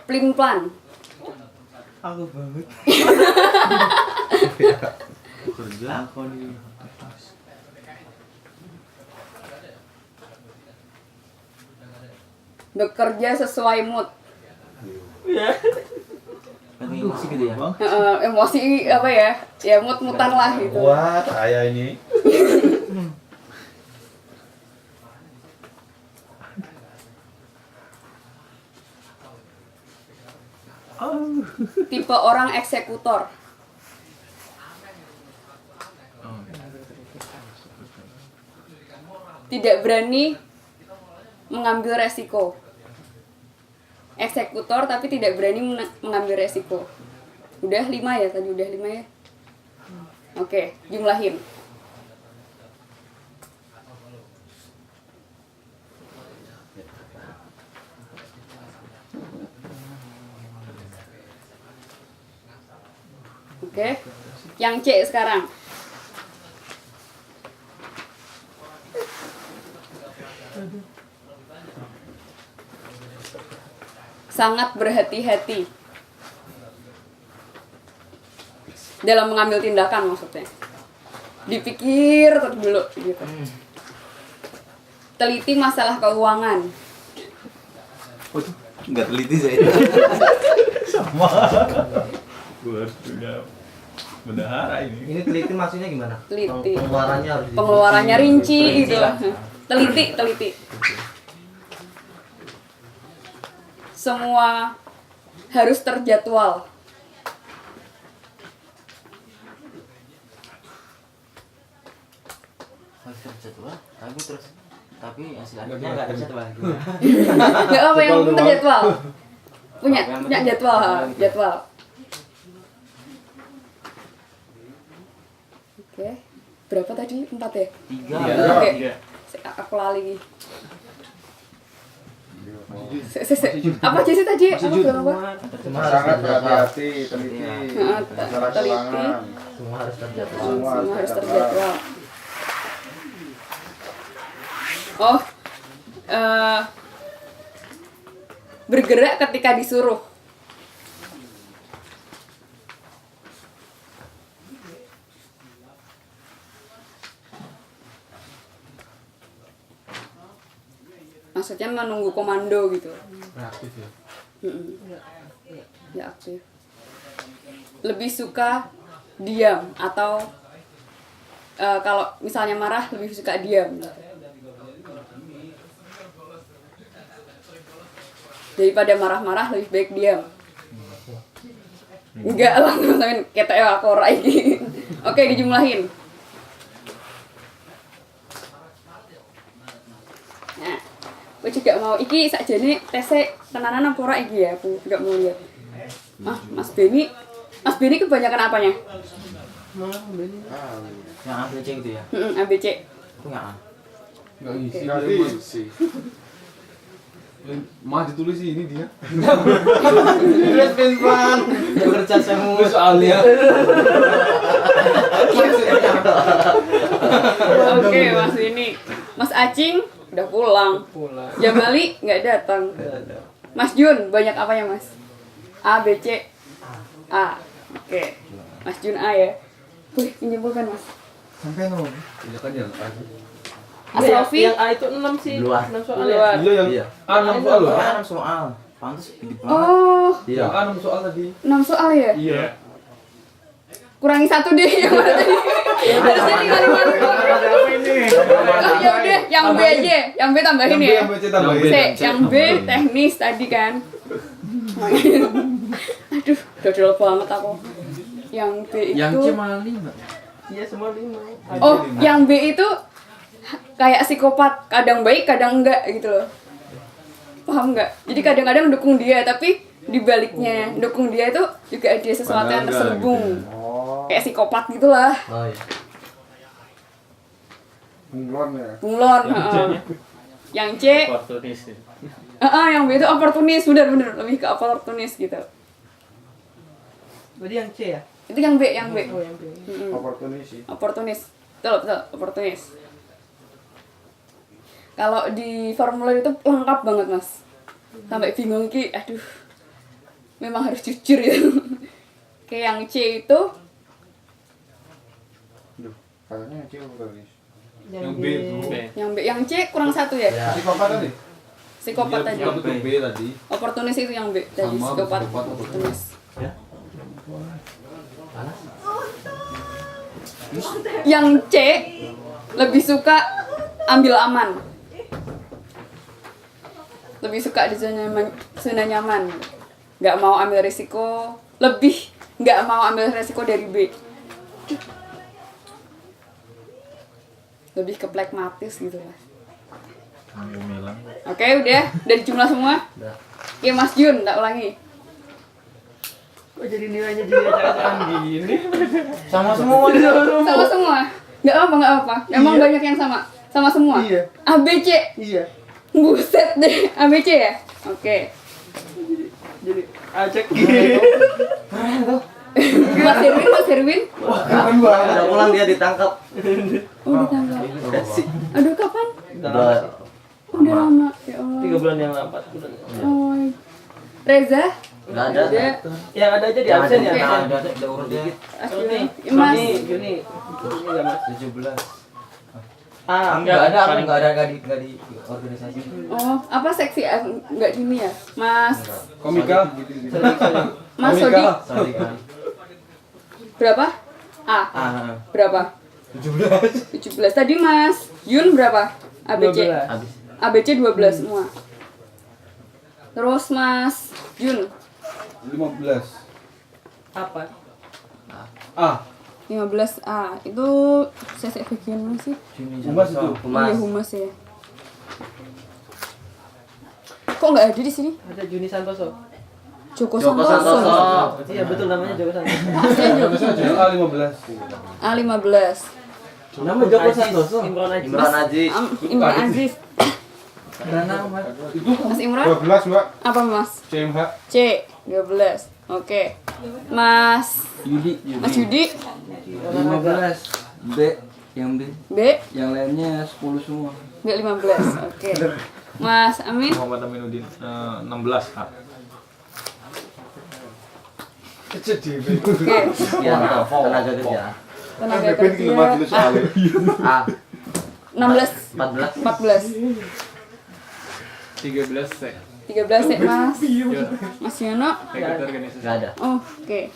Plin-plan. Aku banget. Kerja aku nih. Bekerja sesuai mood. Lagi emosi gitu ya. Emosi apa ya? Ya mood-mutan lah gitu. Wah, saya ini. Tipe orang eksekutor. Tidak berani mengambil resiko. Eksekutor tapi tidak berani mengambil resiko. Udah 5 ya tadi, udah 5 ya. Oke, jumlahin. Oke, yang C sekarang. Sangat berhati-hati dalam mengambil tindakan maksudnya. Dipikir terus dulu gitu. Teliti masalah keuangan. Enggak teliti saya. Sama. Gue harus punya bendahara ini. Ini teliti maksudnya gimana? Teliti. Pengeluarannya harus Pengeluarannya rinci gitu. Teliti. Semua harus terjadwal. Harus terjadwal, tapi hasil akhirnya nggak terjadwal. Nggak apa yang penting terjadwal. Punya Yang punya penting jadwal, gitu. jadwal. Oke. Berapa tadi? 4 ya? 3. Oke. Iya. Aku lali nih. Apa aja sih tadi? Aku bilang apa? sangat berhati-hati, teliti. Masalah teliti. Semua harus terjadwal. Semua harus terjadwal. Oh, bergerak ketika disuruh. Maksudnya menunggu komando gitu. Reaktif ya. Ya aktif. Lebih suka diam atau kalau misalnya marah lebih suka diam. Daripada marah-marah lebih baik diam. Enggak lah, sampein ketek aku ora iki. Oke, dijumlahin. Nah, aku juga mau iki sakjane tese tenanan apa ora iki ya, aku juga mau lihat. Mas Beni kebanyakan apanya? Yang ABC gitu ya. ABC. Aku nggak A. Enggak isi. Mah ditulis sih ini dia. Terus pinpan. Bekerja semua. Soalnya. Oke, Mas Beni. Mas Acing udah pulang. Jamali nggak datang. Mas Jun banyak apanya Mas? A, B, C, A. Oke. Mas Jun A ya. Wih, menyimpulkan Mas. Sampai ngomong. Iya kan yang tadi. Asrofi Yang A itu 6 sih. Luar. 6 soal luar. ya. Iya yang Iya. A6 soal loh. 6 soal. Pantes gede banget. Oh, Yang A6 soal tadi. 6 soal ya? Iya. Kurangi 1 deh yang mana tadi? Harusnya tinggal 5. Oh, ya udah, yang B aja. Yang B tambahin ya. Yang B tambahin. C, yang B teknis tadi kan. Aduh, dodol banget aku. Yang B itu Yang C malah 5. Iya semua 5. oh, yang B itu kayak psikopat, kadang baik, kadang enggak gitu loh. Paham enggak? Jadi kadang-kadang dukung dia, tapi dibaliknya dukung dia itu juga ada sesuatu yang terselubung. Kayak psikopat gitulah. Oh iya. Bunglon ya. Bunglon, yang C, Oportunis. yang B itu oportunis, bener-bener lebih ke oportunis gitu. Berarti yang C ya? Itu yang B, yang B. Oh, yang B. Oportunis sih. Oportunis. Betul, oportunis. Kalau di formulir itu lengkap banget, Mas. Sampai bingung ki, aduh. memang harus jujur ya. Kayak yang C itu Kakaknya kecil bukan guys. Yang B itu. yang B, yang C kurang satu ya. Psikopat tadi. Psikopat tadi. Iya, betul B tadi. Oportunis itu yang B tadi, Sama, psikopat psikopat, oportunis. Yang C lebih suka ambil aman. Lebih suka di zona nyaman. Nggak mau ambil risiko, nggak mau ambil risiko dari B. Lebih ke pragmatis gitu lah. Oke, udah jumlah semua. Oke, Mas Jun, tak ulangi. Kok jadi nilainya jadi acak-acakan gini? Sama semua. Sama semua. Nggak apa. Emang banyak yang sama semua. Iya. A B C. Iya. Buset deh, A B C ya. Oke. Jadi acak gini. Mas Herwin. Udah pulang dia ditangkap. Oh, ditangkap. Udah sih. Aduh, kapan? Udah. Udah lama. Ya Allah. 3 bulan yang lambat. Oh. Reza? Enggak ada. Ada. Yang ada aja di absen ya. Ada urut dikit. Juni, Mas. Juni. Iya, Mas. 17. Ah, Enggak ada, enggak di organisasi. Oh, apa seksi? Enggak gini ya? Mas. Komika. Mas Komika. Sodi. Sorry kan. Berapa? A. Berapa? 17. Tadi Mas Yun berapa? ABC. 12. Habis. ABC 12 semua. Terus Mas Jun 15. Apa? A. 15A. Itu CC bagian mana sih? Humas itu. Iya, humas ya. Kok nggak ada di sini? Ada Juni Santoso. Joko Joko Santoso. Santoso. Iya, betul namanya Joko Santoso. Aslinya Joko. A 15. A15. Nama Joko Santoso. Imron Aziz. Imran Aziz. Imran Aziz. Itu Mas Imran? 12, Mbak. Apa Mas? CMH. C 12. Oke. Mas Yudi. Mas Yudi 15. B. Yang B. B Yang lainnya 10 semua. B 15. Oke. Mas Amin Muhammad Aminuddin 16 A. oke. Sekian tenaga kerja. Tenaga kerja A 16 14. 14 13 C. 13 ya Mas Mas Yono. Ikut organisasi. Enggak ada. Oh, oke.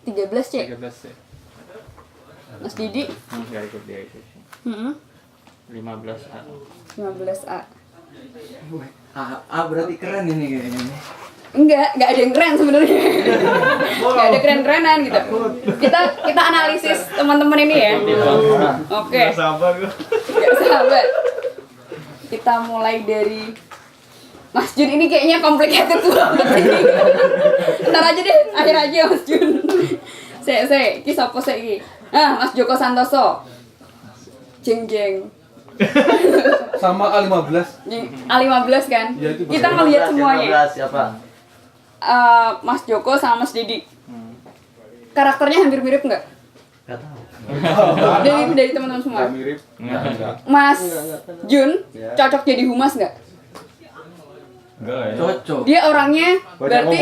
13 C. 13 C. Mas Didi Enggak ikut dia itu. 15 A. 15A. A berarti keren ini kayaknya. Enggak ada yang keren sebenarnya. Enggak ada keren-kerenan gitu. Kita analisis teman-teman ini ya. Oke. Sabar gua. Enggak sabar. Kita mulai dari Mas Jun ini kayaknya complicated banget ini. Ntar aja deh, akhir aja Mas Jun. Iki sapa sik iki? Nah, Mas Joko Santoso. Jeng. Sama A15. A15 kan? Iya, itu Kita ngelihat 15, semuanya. 15 siapa? Mas Joko sama Mas Didi. Karakternya hampir mirip nggak? Enggak tahu. Dari teman-teman semua. Enggak mirip. Enggak. Mas Jun cocok jadi humas nggak? Enggak ya. Cocok. Dia orangnya berarti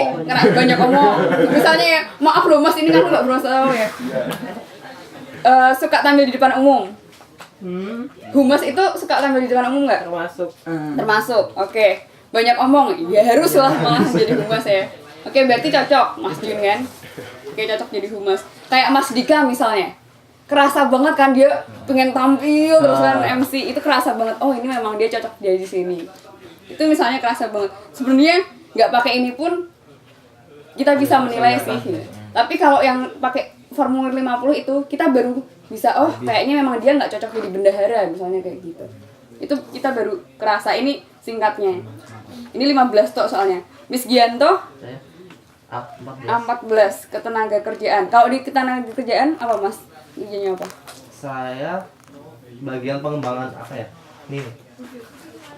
banyak omong. Misalnya ya, maaf loh Mas, ini kan nggak berusaha ya. Suka tampil di depan umum. Humas itu suka tampil di depan umum nggak? Termasuk. Termasuk. Oke. Banyak omong. Ya haruslah malah jadi humas ya. Oke, berarti cocok Mas Jun kan? Oke, cocok jadi humas. Kayak Mas Dika misalnya. Kerasa banget kan dia pengen tampil terus kan MC, itu kerasa banget. Oh, ini memang dia cocok jadi di sini. Itu misalnya kerasa banget. Sebenarnya nggak pakai ini pun kita bisa menilai sih. Tapi kalau yang pakai formulir 50 itu kita baru bisa kayaknya memang dia nggak cocok jadi bendahara misalnya kayak gitu. Itu kita baru kerasa. Ini singkatnya. Ini 15 tok soalnya. Miss Gianto Saya A14. A14 ketenaga kerjaan. Kalau di ketenaga kerjaan apa Mas? Kerjanya apa? Saya bagian pengembangan apa ya? Nih.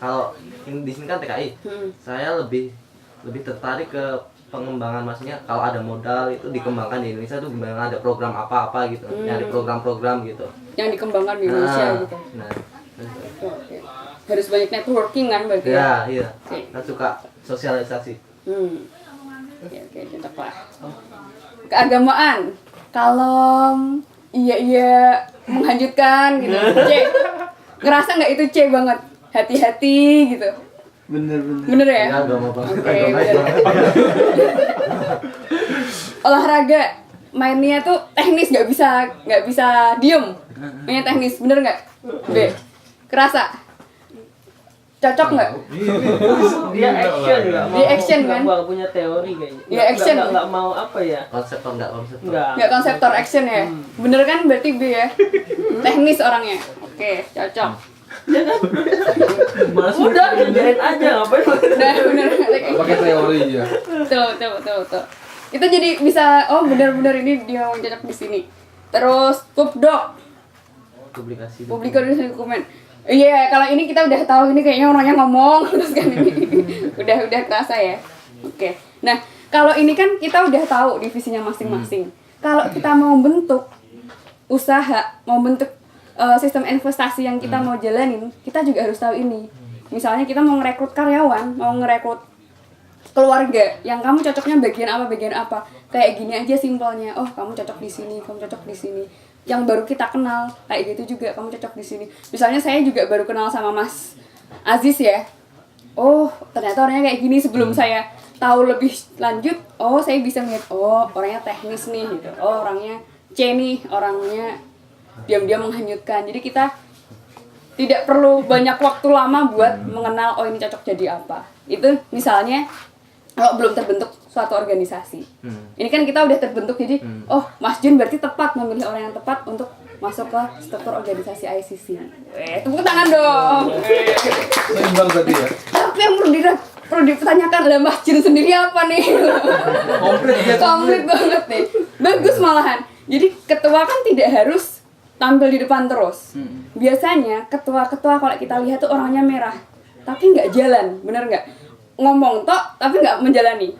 Kalau di sini kan TKI. Saya lebih tertarik ke pengembangan, maksudnya kalau ada modal itu dikembangkan di Indonesia tuh gimana, ada program apa-apa gitu. Ada program-program gitu. Yang dikembangkan di Indonesia gitu. Nah. Oke. harus banyak networking kan berarti Ya, iya. Oke. Kan suka sosialisasi. Oke, cocok lah. Keagamaan, kalem, iya menghanyutkan gitu. C, ngerasa nggak itu C banget, hati-hati gitu. Bener ya? Ya, agama banget. Oke, bener. Olahraga, mainnya tuh teknis, nggak bisa diem. Mainnya teknis, bener nggak? B, kerasa. Cocok nggak? Dia action nggak mau, Dia action, kan? nggak punya teori kayaknya. Dia action. Nggak mau apa ya? Konseptor enggak konseptor. Nggak konseptor action ya? Bener kan berarti B ya? Teknis orangnya. Oke, cocok. Udah kerjain aja ngapain? Udah bener. Pakai teori ya. Tuh. Kita jadi bisa, oh bener-bener ini dia yang cocok di sini. Terus pubdoc, Publikasi. publikasi dokumen. Iya, kalau ini kita udah tahu ini kayaknya orangnya ngomong terus kan ini udah kerasa ya. Oke. Nah, kalau ini kan kita udah tahu divisinya masing-masing. Kalau kita mau bentuk usaha, mau bentuk sistem investasi yang kita mau jalanin, kita juga harus tahu ini. Misalnya kita mau ngerekrut karyawan, mau ngerekrut keluarga, yang kamu cocoknya bagian apa. Kayak gini aja simpelnya. Oh, kamu cocok di sini, kamu cocok di sini. Yang baru kita kenal, kayak gitu juga kamu cocok di sini. Misalnya saya juga baru kenal sama Mas Aziz ya. Oh, ternyata orangnya kayak gini. Sebelum saya tahu lebih lanjut, oh saya bisa ngeliat, oh orangnya teknis nih gitu. Oh, orangnya C nih, orangnya diam-diam menghanyutkan. Jadi kita tidak perlu banyak waktu lama buat mengenal oh ini cocok jadi apa. Itu misalnya kalau belum terbentuk suatu organisasi. Ini kan kita udah terbentuk, jadi oh Mas Jun berarti tepat memilih orang yang tepat untuk masuk ke struktur organisasi ICC. Tepuk tangan dong. Seimbang berarti ya. Tapi yang perlu dipertanyakan adalah Mas Jun sendiri apa nih? Komplit banget nih. Bagus malahan. Jadi ketua kan tidak harus tampil di depan terus. Biasanya ketua-ketua kalau kita lihat tuh orangnya merah, tapi nggak jalan, bener nggak? Ngomong tok, tapi nggak menjalani.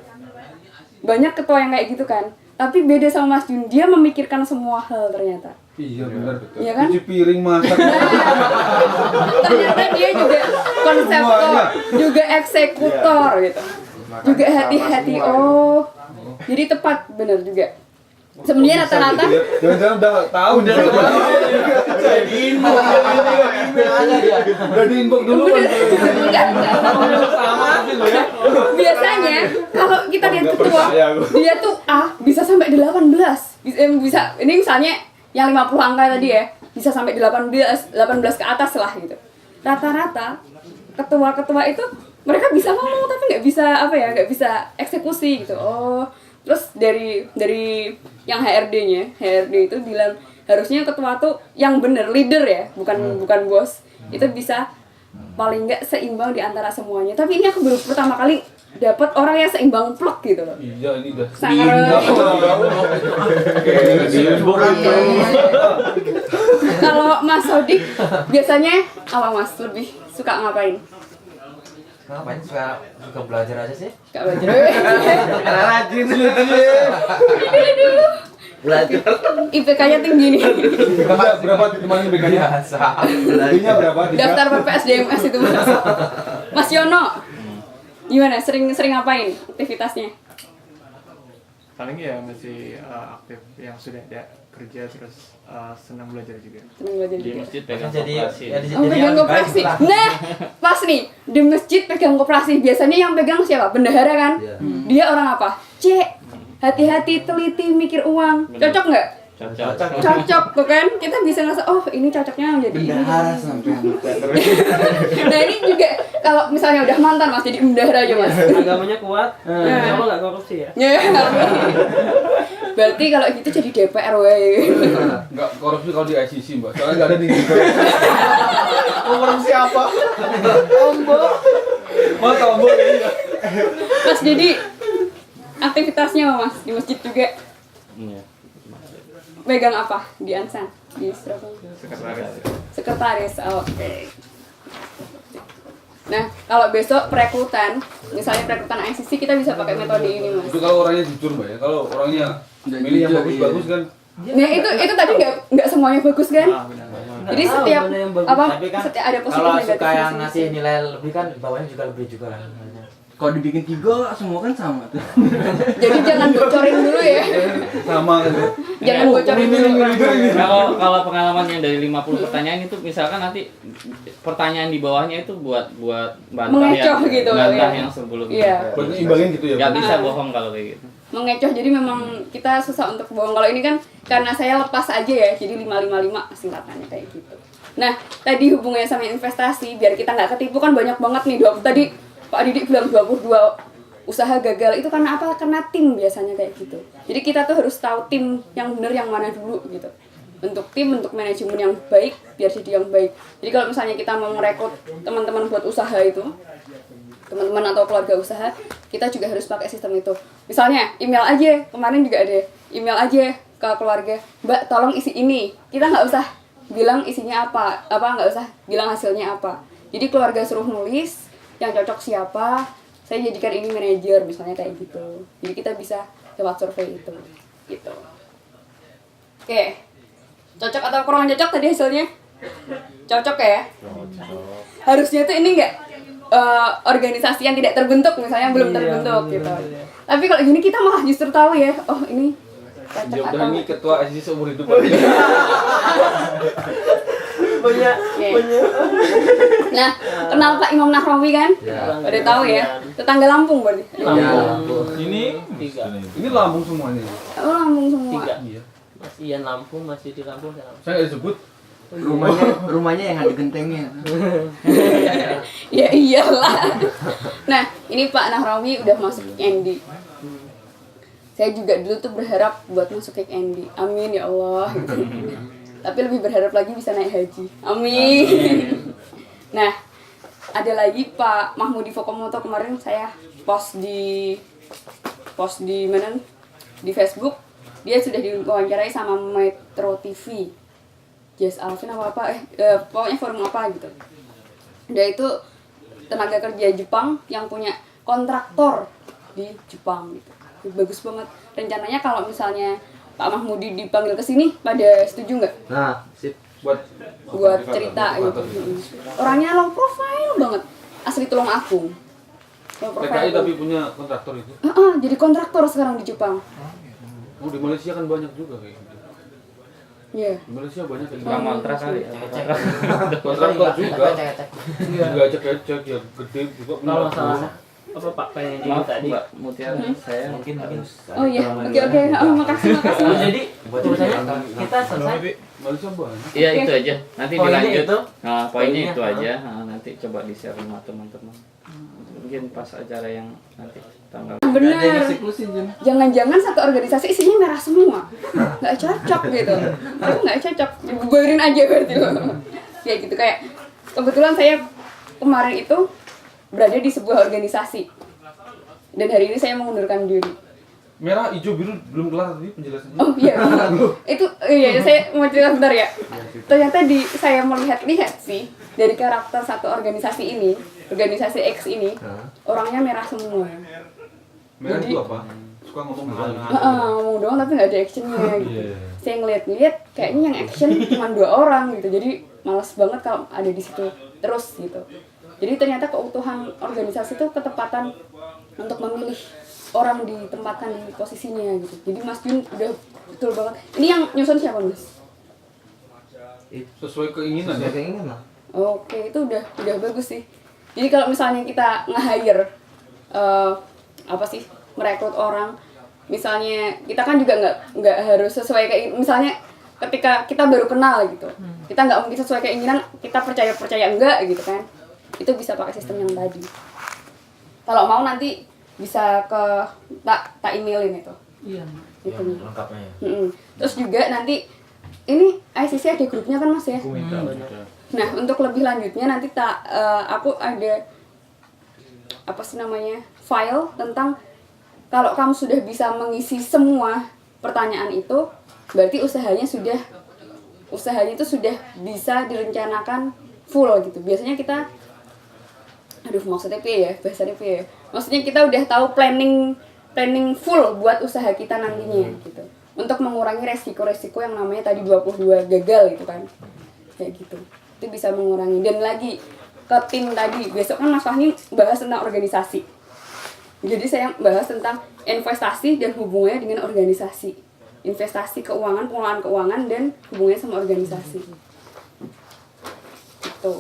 Banyak ketua yang kayak gitu kan. Tapi beda sama Mas Jun, dia memikirkan semua hal ternyata. Iya benar betul. Iya kan? Cuci piring masak. Ternyata dia juga konseptor, juga eksekutor gitu. Juga hati-hati. Oh, jadi tepat, bener juga. Sebenarnya rata-rata Jangan-jangan udah tahu udah diinbox dulu kan. Biasanya kalau kita lihat ketua, dia tuh bisa sampai 18. Bisa ini misalnya yang 50 angka tadi ya, bisa sampai 18 ke atas lah gitu. Rata-rata ketua-ketua itu mereka bisa ngomong tapi nggak bisa eksekusi gitu. Oh, terus dari yang HRD itu bilang harusnya ketua tuh yang bener, leader ya, bukan bos. Itu bisa paling nggak seimbang di antara semuanya. Tapi ini aku baru pertama kali dapat orang yang seimbang plek gitu loh. Iya, ini udah Kalau Mas Sodik biasanya apa Mas? Lebih suka ngapain? Ngapain suka belajar aja sih? Suka belajar. Karena rajin. Belajar. IPK-nya tinggi nih. berapa kemarin BK-nya? Belinya berapa? Daftar PPSDMS itu Mas. Mas Yono. Gimana? Sering ngapain aktivitasnya? Paling ya masih aktif yang sudah ada kerja terus senang belajar juga. Senang belajar Di juga. masjid pegang Jadi koperasi. Pegang koperasi. Nah, pas nih di masjid pegang koperasi. Biasanya yang pegang siapa? Bendahara kan? Iya. Dia orang apa? C. Hati-hati, teliti, mikir uang. Cocok nggak? Cocok tuh kan? Kita bisa ngerasa oh ini cocoknya jadi ini. Nah ini juga kalau misalnya udah mantan Mas jadi bendahara aja Mas. Agamanya kuat, insya Allah nggak korupsi ya. Ya. Berarti kalau gitu jadi DPR wae. Enggak korupsi kalau di ICC, Mbak. Soalnya enggak ada di Korupsi apa? Tombo ya. Mas jadi aktivitasnya apa, Mas di masjid juga Iya. pegang apa di Ansan di Surabaya? Sekretaris. Sekretaris, oke. Nah, kalau besok perekrutan, misalnya perekrutan ICC kita bisa pakai metode ini, Mas. Itu kalau orangnya jujur, Mbak ya. Kalau orangnya milih yang bagus-bagus kan. Nah, itu tadi nggak semuanya bagus kan? Benar. Jadi setiap apa Tapi kan setiap ada positif kalau negatif suka yang masing-masing. ngasih nilai lebih kan bawahnya juga lebih juga kan. Kalau dibikin 3 semua kan sama tuh. Jadi jangan bocorin dulu ya. Sama kan. Jangan bocorin dulu. Kalau pengalaman yang dari 50 pertanyaan itu misalkan nanti pertanyaan di bawahnya itu buat bantah Mengecoh yang gitu, bantah ya. yang sebelumnya. Iya. Buat imbangin gitu ya. Gak bisa Ah. bohong kalau kayak gitu. Mengecoh, jadi memang kita susah untuk bohong. Kalau ini kan karena saya lepas aja ya, jadi 555 singkatannya kayak gitu. Nah, tadi hubungannya sama investasi, biar kita nggak ketipu kan banyak banget nih dok. Tadi Pak Didik bilang 22 usaha gagal, itu karena apa? Karena tim biasanya kayak gitu. Jadi kita tuh harus tahu tim yang benar yang mana dulu gitu. Untuk tim, untuk manajemen yang baik, biar jadi yang baik. Jadi kalau misalnya kita mau merekrut teman-teman buat usaha itu, teman-teman atau keluarga usaha, kita juga harus pakai sistem itu. Misalnya email aja, kemarin juga ada email aja ke keluarga, Mbak tolong isi ini. Kita nggak usah bilang isinya apa nggak usah bilang hasilnya apa. Jadi keluarga suruh nulis yang cocok siapa, saya jadikan ini manajer misalnya kayak gitu. Jadi kita bisa lewat survei itu gitu. Oke, cocok atau kurang cocok tadi hasilnya? Cocok ya? Harusnya tuh ini enggak organisasi yang tidak terbentuk misalnya belum terbentuk gitu. Tapi kalau gini kita malah justru tahu ya, oh ini cocok Ya udah atau ini ketua ICC seumur hidup. Punya. Nah, kenal Pak Imam Nahrawi kan? Ya. Udah tahu ya? Tetangga Lampung berarti. Lampung. Ini 3. ini Lampung semuanya. Oh, Lampung semua. 3. Iya. Mas Ian Lampung masih di Lampung sekarang. Saya nggak disebut. Rumahnya yang ada gentengnya. Ya iyalah. Nah, ini Pak Nahrawi udah masuk Andy. Saya juga dulu tuh berharap buat masuk Andy. Amin ya Allah. Tapi lebih berharap lagi bisa naik haji. Amin. Nah, ada lagi Pak Mahmudi Fokomoto, kemarin saya post di mana? Di Facebook. Dia sudah diwawancarai sama Metro TV. Jazz Alvin apa pokoknya forum apa gitu. Dia itu tenaga kerja Jepang yang punya kontraktor di Jepang gitu. Bagus banget. Rencananya kalau misalnya Pak Mahmudi dipanggil ke sini, pada setuju nggak? Nah, sip. Buat cerita gitu. Orangnya low profile banget. Asli Tulungagung. Low TKI profile. tapi punya kontraktor itu. Jadi kontraktor sekarang di Jepang. Oh, di Malaysia kan banyak juga kayak gitu. Iya. Di Malaysia banyak kayak gitu. Tukang kontrak kali ya. Kontraktor juga. Cek. Juga cek-cek ya gede juga punya. Kalau masalah apa Pak pengen Maaf tadi? Mbak Mutiara, saya Mungkin Oh iya. Oke. Makasih. Jadi tulisannya kita selesai. Malaysia banyak. Iya itu aja. Nanti Poinnya dilanjut. itu? Nah, poinnya Poinnya, itu aja. Nah, nanti coba di-share sama teman-teman. Mungkin pas acara yang nanti tanggal. Bener. Eksekusi Jun. Jangan-jangan satu organisasi isinya merah semua. Nggak cocok gitu. Aku nggak cocok. Dibubarin aja berarti loh. Kayak gitu, kayak kebetulan saya kemarin itu berada di sebuah organisasi. Dan hari ini saya mengundurkan diri. Merah, hijau, biru belum kelar tadi penjelasannya. Oh iya. Itu iya saya mau cerita sebentar ya. Ternyata saya melihat sih dari karakter satu organisasi ini, organisasi X ini, orangnya merah semua. Merah Jadi- itu apa? Suka ngomong doang. Ngomong doang tapi nggak ada actionnya gitu. Saya ngeliat kayaknya yang action cuma 2 orang gitu, jadi malas banget kalau ada di situ terus gitu. Jadi ternyata keutuhan organisasi itu ketepatan untuk memilih orang ditempatkan di posisinya gitu. Jadi Mas Jun udah betul banget. Ini yang nyusun siapa Mas? Sesuai keinginan ya. Saya keinginan lah. Oke, itu udah bagus sih. Jadi kalau misalnya kita nge-hire merekrut orang, misalnya kita kan juga nggak harus sesuai kayak misalnya ketika kita baru kenal gitu, kita nggak mungkin sesuai keinginan, kita percaya enggak gitu kan. Itu bisa pakai sistem yang tadi. Kalau mau nanti bisa ke tak emailin itu. Iya. Gitu. Lengkapnya ya. Terus juga nanti ini ICC ada grupnya kan Mas ya? Nah, untuk lebih lanjutnya nanti aku ada file tentang kalau kamu sudah bisa mengisi semua pertanyaan itu, berarti usahanya itu sudah bisa direncanakan full gitu. Biasanya kita maksudnya bahasanya ya. Maksudnya kita udah tahu planning full buat usaha kita nantinya gitu. Untuk mengurangi resiko-resiko yang namanya tadi 22 gagal gitu kan. kayak gitu. Itu bisa mengurangi. Dan lagi ke tim tadi, besok kan Mas Fahmi bahas tentang organisasi. Jadi saya bahas tentang investasi dan hubungannya dengan organisasi. Investasi keuangan, pengelolaan keuangan, dan hubungannya sama organisasi. Gitu.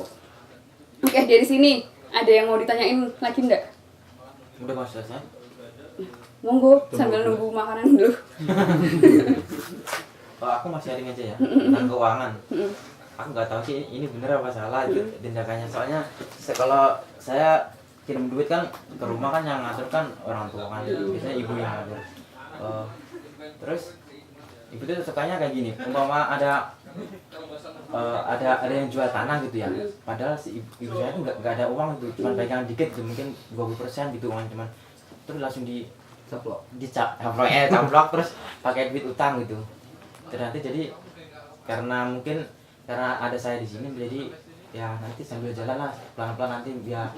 Oke, dari sini ada yang mau ditanyain lagi enggak? Udah Mas selesai. Monggo, sambil nunggu makanan dulu. Kalau aku masih sharing aja ya tentang keuangan. Aku nggak tahu sih ini bener apa salah tindakannya. Soalnya kalau saya kirim duit kan ke rumah kan yang ngatur kan orang tua kan, biasanya ibu yang ngatur. Terus ibu tuh sukanya kayak gini. Umpama ada yang jual tanah gitu ya. Padahal si ibu saya tuh nggak ada uang tuh, cuma pegangan dikit gitu, mungkin 20% gitu uang cuman. Terus langsung caplok terus pakai duit utang gitu. Ternyata jadi karena ada saya di sini jadi ya nanti sambil jalan lah pelan-pelan nanti biar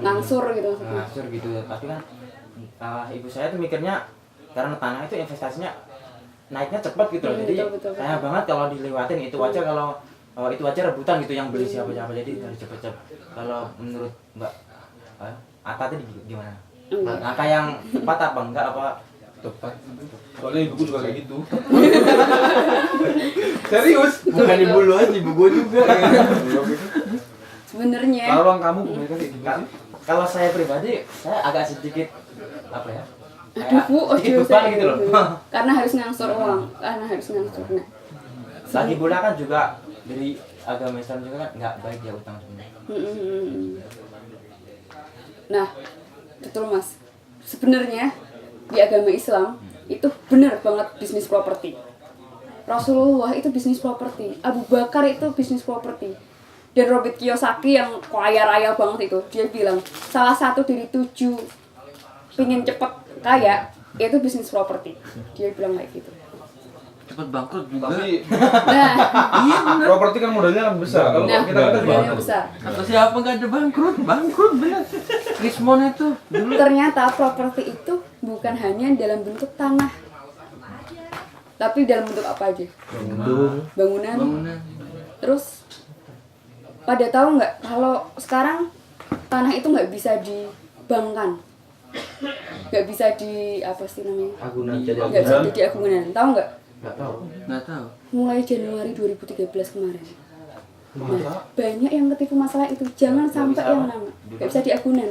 ngangsur gitu. Tapi kan ibu saya tuh mikirnya karena tanah itu investasinya naiknya cepat gitu loh. Jadi betul. sayang banget kalau dilewatin. Itu aja kalau itu aja rebutan gitu yang beli siapa jadi harus cepet-cepet. Kalau menurut Mbak Ata tadi gimana? Angka yang tepat apa enggak apa Tepat. Soalnya ibuku juga kayak gitu. Serius? bukan ibu lu aja, ibu gua juga ya. Sebenarnya Kalau kamu kebanyakan kayak gitu sih. Kalau saya pribadi saya agak sedikit apa ya? aduh Bu, sedikit beban gitu loh. Karena harus ngangsur uang, Nah, Lagi pula kan juga dari agama Islam juga kan nggak baik ya utang sebenarnya. Nah, betul Mas. Sebenarnya di agama Islam itu benar banget bisnis properti. Rasulullah itu bisnis properti, Abu Bakar itu bisnis properti. Dan Robert Kiyosaki yang kaya raya banget itu, dia bilang salah satu dari 7 pengen cepet kaya itu bisnis properti. Dia bilang kayak gitu. Cepet bangkrut juga. Tapi Nah, properti kan modalnya kan besar. Kalau nah kita modalnya besar. Kata siapa nggak ada bangkrut bener. Rismon itu dulu. Ternyata properti itu bukan hanya dalam bentuk tanah, tapi dalam bentuk apa aja? Bangunan. Terus pada tahu nggak kalau sekarang tanah itu nggak bisa dibankkan, nggak bisa di apa sih namanya? Nggak bisa jadi agunan. Tahu nggak? Nggak tahu. Mulai Januari 2013 kemarin. Nah, banyak yang ketipu masalah itu. Jangan sampai yang nama nggak bisa diagunan.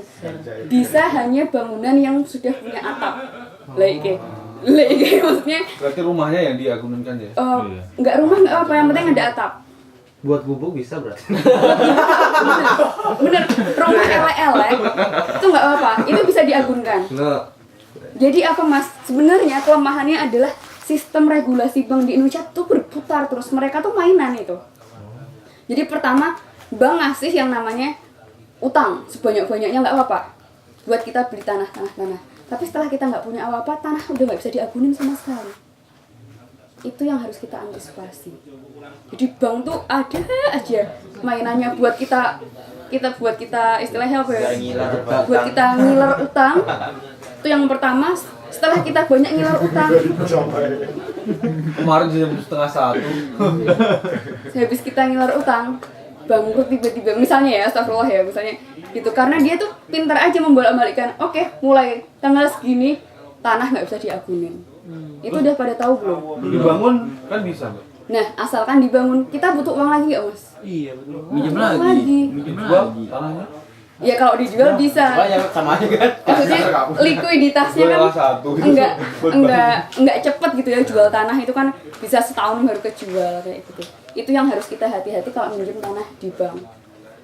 Bisa hanya bangunan yang sudah punya atap. Lagi maksudnya. Berarti rumahnya yang diagunkan ya? Nggak rumah nggak apa, yang penting ada atap. Buat gubuk bisa berarti. Bener, rumah elek itu nggak apa, itu bisa diagunkan. Jadi apa Mas? Sebenarnya kelemahannya adalah sistem regulasi bank di Indonesia tuh berputar terus. Mereka tuh mainan itu. Jadi pertama, bank ngasih yang namanya utang sebanyak-banyaknya nggak apa-apa buat kita beli tanah. Tapi setelah kita nggak punya apa-apa, tanah udah nggak bisa diagunin sama sekali. Itu yang harus kita antisipasi. Jadi bank tuh ada aja mainannya buat kita istilahnya apa ya? Buat kita ngiler utang. Itu yang pertama. Setelah kita banyak ngiler utang, Kemarin jam 12:30. habis kita ngiler utang, bangkrut tiba-tiba, misalnya ya, astagfirullah ya, misalnya gitu, karena dia tuh pintar aja membolak-balikkan. Oke, mulai tanggal segini tanah nggak bisa diagunin. Itu udah pada tahu belum? Dibangun kan bisa, Mbak. Nah, asalkan dibangun, kita butuh uang lagi nggak Mas? Iya betul. Minjem lagi. Dijual tanahnya. Ya kalau dijual bisa. Soalnya sama aja kan. Maksudnya likuiditasnya kan enggak cepet gitu ya, jual tanah itu kan bisa setahun baru kejual kayak gitu. Itu yang harus kita hati-hati kalau minjem tanah di bank.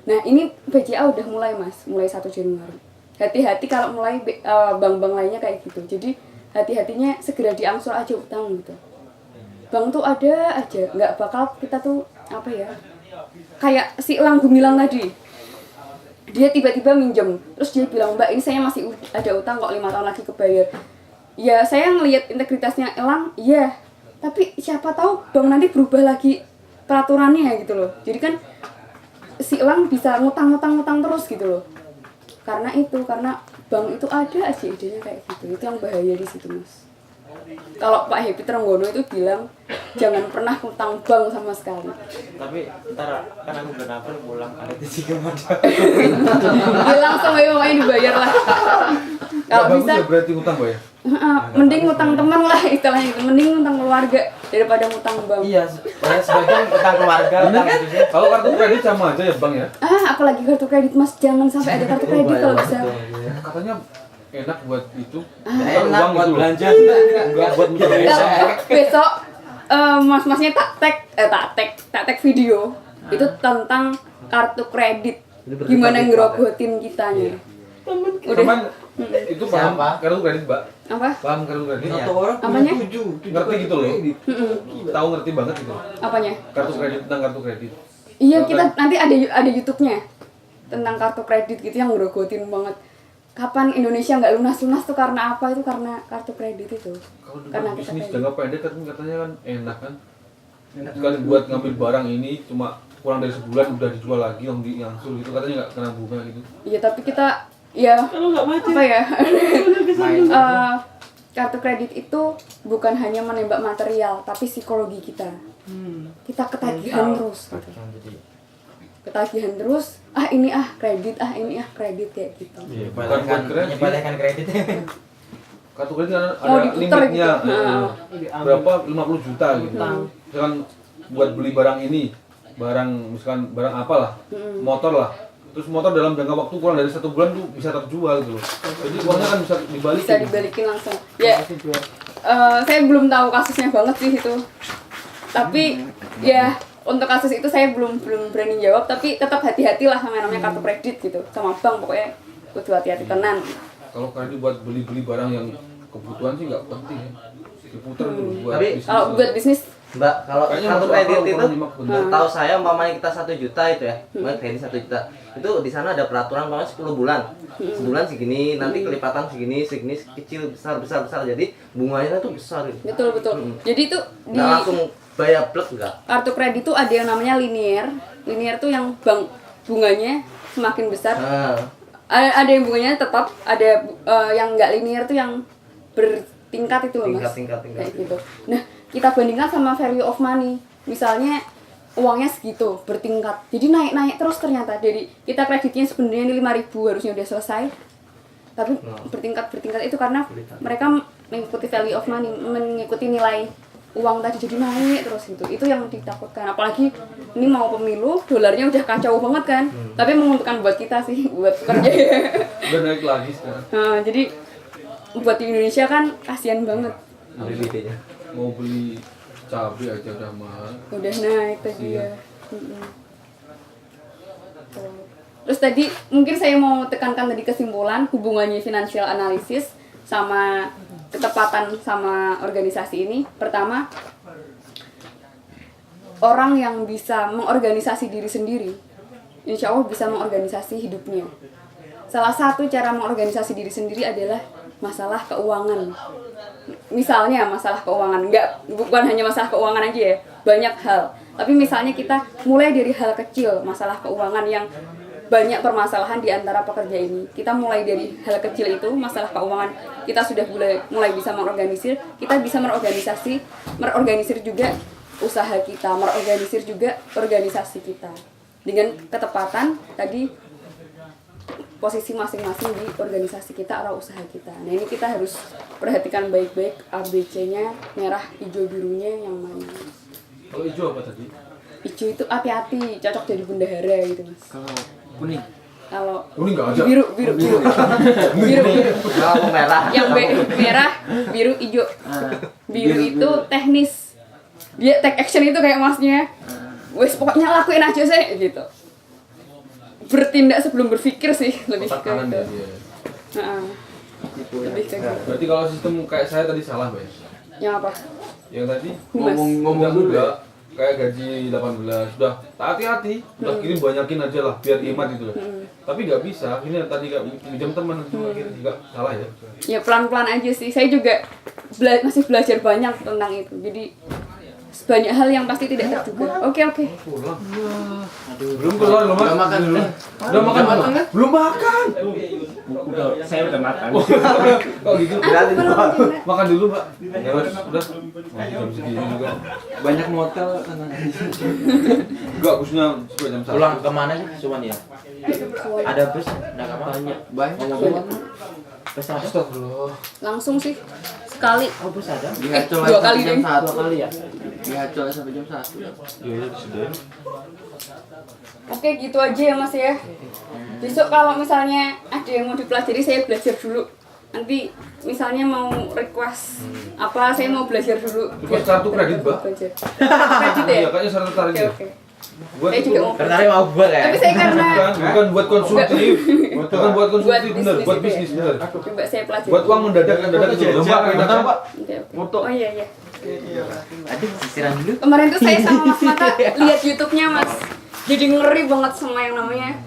Nah, ini BCA udah mulai Mas, mulai 1 Januari. Hati-hati kalau mulai bank-bank lainnya kayak gitu. Jadi hati-hatinya segera diangsur aja utang gitu. Bank tuh ada aja, nggak bakal kita tuh apa ya? Kayak si Elang Gumilang tadi. Dia tiba-tiba minjem, terus dia bilang, Mbak ini saya masih ada utang kok 5 tahun lagi kebayar. Ya saya ngelihat integritasnya Elang, iya. Tapi siapa tahu bank nanti berubah lagi peraturannya gitu loh. Jadi kan si Elang bisa ngutang terus gitu loh. Karena bank itu ada aja idenya kayak gitu. Itu yang bahaya di situ Mas. kalau Pak Happy Trenggono itu bilang jangan pernah utang bank sama sekali. Tapi ntar kan aku bulan April pulang ada di Cikamada. Ya langsung aja makanya dibayar lah. Kalau Bagus bisa ya berarti utang Pak ya? mending utang teman lah istilahnya itu, mending utang keluarga daripada utang bank. Iya, saya sebagian utang keluarga, utang itu sih. Kalau kartu kredit sama aja ya Bang ya? Apalagi kartu kredit Mas, jangan sampai ada kartu kredit kalau bisa. Katanya enak buat itu. Enak Uang buat gitu loh. belanja, Enggak buat Kalau besok mas-masnya tak tag video itu tentang kartu kredit, gimana ngerobotin kitanya. Cuman itu paham Siapa? kartu kredit Mbak? Apa? Paham kartu kredit? Iya. Satu orang Apanya? punya 7 Ngerti gitu loh. Tahu ngerti banget gitu. Apanya? Kartu kredit tentang kartu kredit. Iya, kita nanti ada YouTube-nya tentang kartu kredit gitu yang ngerogotin banget. Kapan Indonesia nggak lunas-lunas tuh karena apa? Itu karena kartu kredit itu. Kalau Karena buat kita bisnis kredit. jangka pendek kan katanya kan enak kan. Sekali buat ngambil barang ini cuma kurang dari sebulan udah dijual lagi yang suruh gitu, katanya nggak kena bunga gitu. Iya, tapi kita ya apa ya? Kartu kredit itu bukan hanya menembak material, tapi psikologi kita. Kita ketagihan terus gitu. Jadi Ketagihan terus, ini kredit, ini kredit kayak gitu. Bukan buat kredit. menyepelekan kredit. Kartu kredit ada Mau diputer limitnya gitu. berapa 50 juta gitu. Misalkan buat beli barang ini, misalkan barang apalah, motor lah. Terus motor dalam jangka waktu kurang dari 1 bulan tuh bisa terjual gitu loh. Jadi uangnya kan bisa dibalikin. Bisa dibalikin langsung. Ya, saya belum tahu kasusnya banget sih itu. Tapi ya untuk kasus itu saya belum berani jawab. Tapi tetap hati-hatilah sama namanya kartu kredit gitu, sama bank pokoknya kudu hati-hati tenan. Kalau kredit buat beli barang yang kebutuhan sih nggak penting ya. Diputer dulu buat Tapi bisnis. Kalau buat bisnis, Mbak, kalau Kayaknya kartu masuk kredit akal, itu orang nyimak bener. tahu saya umpamanya kita 1 juta itu ya, umpamanya kredit 1 juta. Itu di sana ada peraturan umpamanya 10 bulan. Sebulan segini, nanti kelipatan segini kecil, besar. Jadi bunganya tuh besar gitu. betul. Jadi itu di Nggak langsung bayar plek enggak. kartu kredit tuh ada yang namanya linear. Linear tuh yang bank bunganya semakin besar. Nah, Ada yang bunganya tetap, ada yang nggak linear tuh yang bertingkat itu loh Mas. tingkat. Kayak gitu. Nah, kita bandingkan sama value of money. Misalnya uangnya segitu, bertingkat. Jadi naik terus ternyata. Jadi kita kreditnya sebenarnya 5.000 harusnya udah selesai. Tapi bertingkat itu karena mereka mengikuti value of money, mengikuti nilai uang tadi, jadi naik terus gitu. Itu yang ditakutkan. Apalagi ini mau pemilu, dolarnya udah kacau banget kan. Tapi menguntungkan buat kita sih, buat kerja. Udah naik lagi sekarang. Nah, jadi buat di Indonesia kan kasihan banget. Idenya. Mau beli cabai aja udah mahal. Udah naik tadi ya. Terus tadi mungkin saya mau tekankan tadi kesimpulan hubungannya financial analysis sama ketepatan sama organisasi ini. Pertama, orang yang bisa mengorganisasi diri sendiri, insya Allah bisa mengorganisasi hidupnya. Salah satu cara mengorganisasi diri sendiri adalah masalah keuangan. Misalnya masalah keuangan, bukan hanya masalah keuangan aja ya, banyak hal. Tapi misalnya kita mulai dari hal kecil, masalah keuangan yang banyak permasalahan di antara pekerja ini. Kita mulai dari hal kecil itu, masalah keuangan, kita sudah mulai bisa mengorganisir, kita bisa mengorganisir juga usaha kita, mengorganisir juga organisasi kita. Dengan ketepatan tadi posisi masing-masing di organisasi kita atau usaha kita. Nah, ini kita harus perhatikan baik-baik ABC-nya, merah, hijau, birunya yang mana. Kalau hijau apa tadi? Hijau itu hati-hati, cocok jadi bendahara gitu, Mas. Kalau kuning. Kalau Kuning nggak ada. biru. Biru. Kalau merah. Yang merah, biru, hijau. Biru itu teknis. Dia take action itu kayak Masnya. Wes pokoknya lakuin aja sih gitu. Bertindak sebelum berpikir sih, lebih ke Kanan itu. ya dia. Heeh. Lebih ke gitu. Berarti kalau sistem kayak saya tadi salah, Mbak. Yang apa? Yang tadi Mas. ngomong dulu ya. Kayak gaji 18 sudah hati-hati, udah kirim banyakin aja lah biar hemat gitu loh. Tapi nggak bisa, ini yang tadi nggak pinjam teman akhirnya juga salah ya. Ya pelan-pelan aja sih. Saya juga masih belajar banyak tentang itu. Jadi banyak hal yang pasti tidak terduga. Oke. Belum keluar loh, Mas. Makan dulu. Udah makan belum? Belum makan. Saya udah makan. Kok gitu? Berarti doang. Makan dulu, Mbak. Ya wes, udah. Wah, jam segini juga. Banyak motel tenang aja. Enggak, busnya sampai jam 1. Pulang kemana sih Suman ya? Ada bus? Nggak kemana? Banyak. Bus ada? Astagfirullah. Langsung sih sekali. Oh bus ada? Dihacol Dua aja kali sampai jam deh. 1. 2 kali ya. Dihacol sampai jam 1. Iya, sudah. Oke, gitu aja ya Mas ya. Besok kalau misalnya ada yang mau dipelajari, saya belajar dulu. Nanti misalnya mau request apa, saya mau belajar dulu. Request kartu kredit, Mbak? Belajar. Kredit ya? Iya, kayaknya saya tertarik deh. Oke. Buat Saya itu. juga mau. Tertarik mau buat ya? Tapi saya karena Bukan buat konsumtif. Bukan buat konsumtif, bener. Buat bisnis, ya. bener. Coba saya pelajari. Buat uang mendadak itu. Mbak, bener, Pak. Oke. Oh iya. Aduh, sisiran dulu. Kemarin tuh saya sama Mas Mata lihat YouTube-nya Mas. Jadi ngeri banget sama yang namanya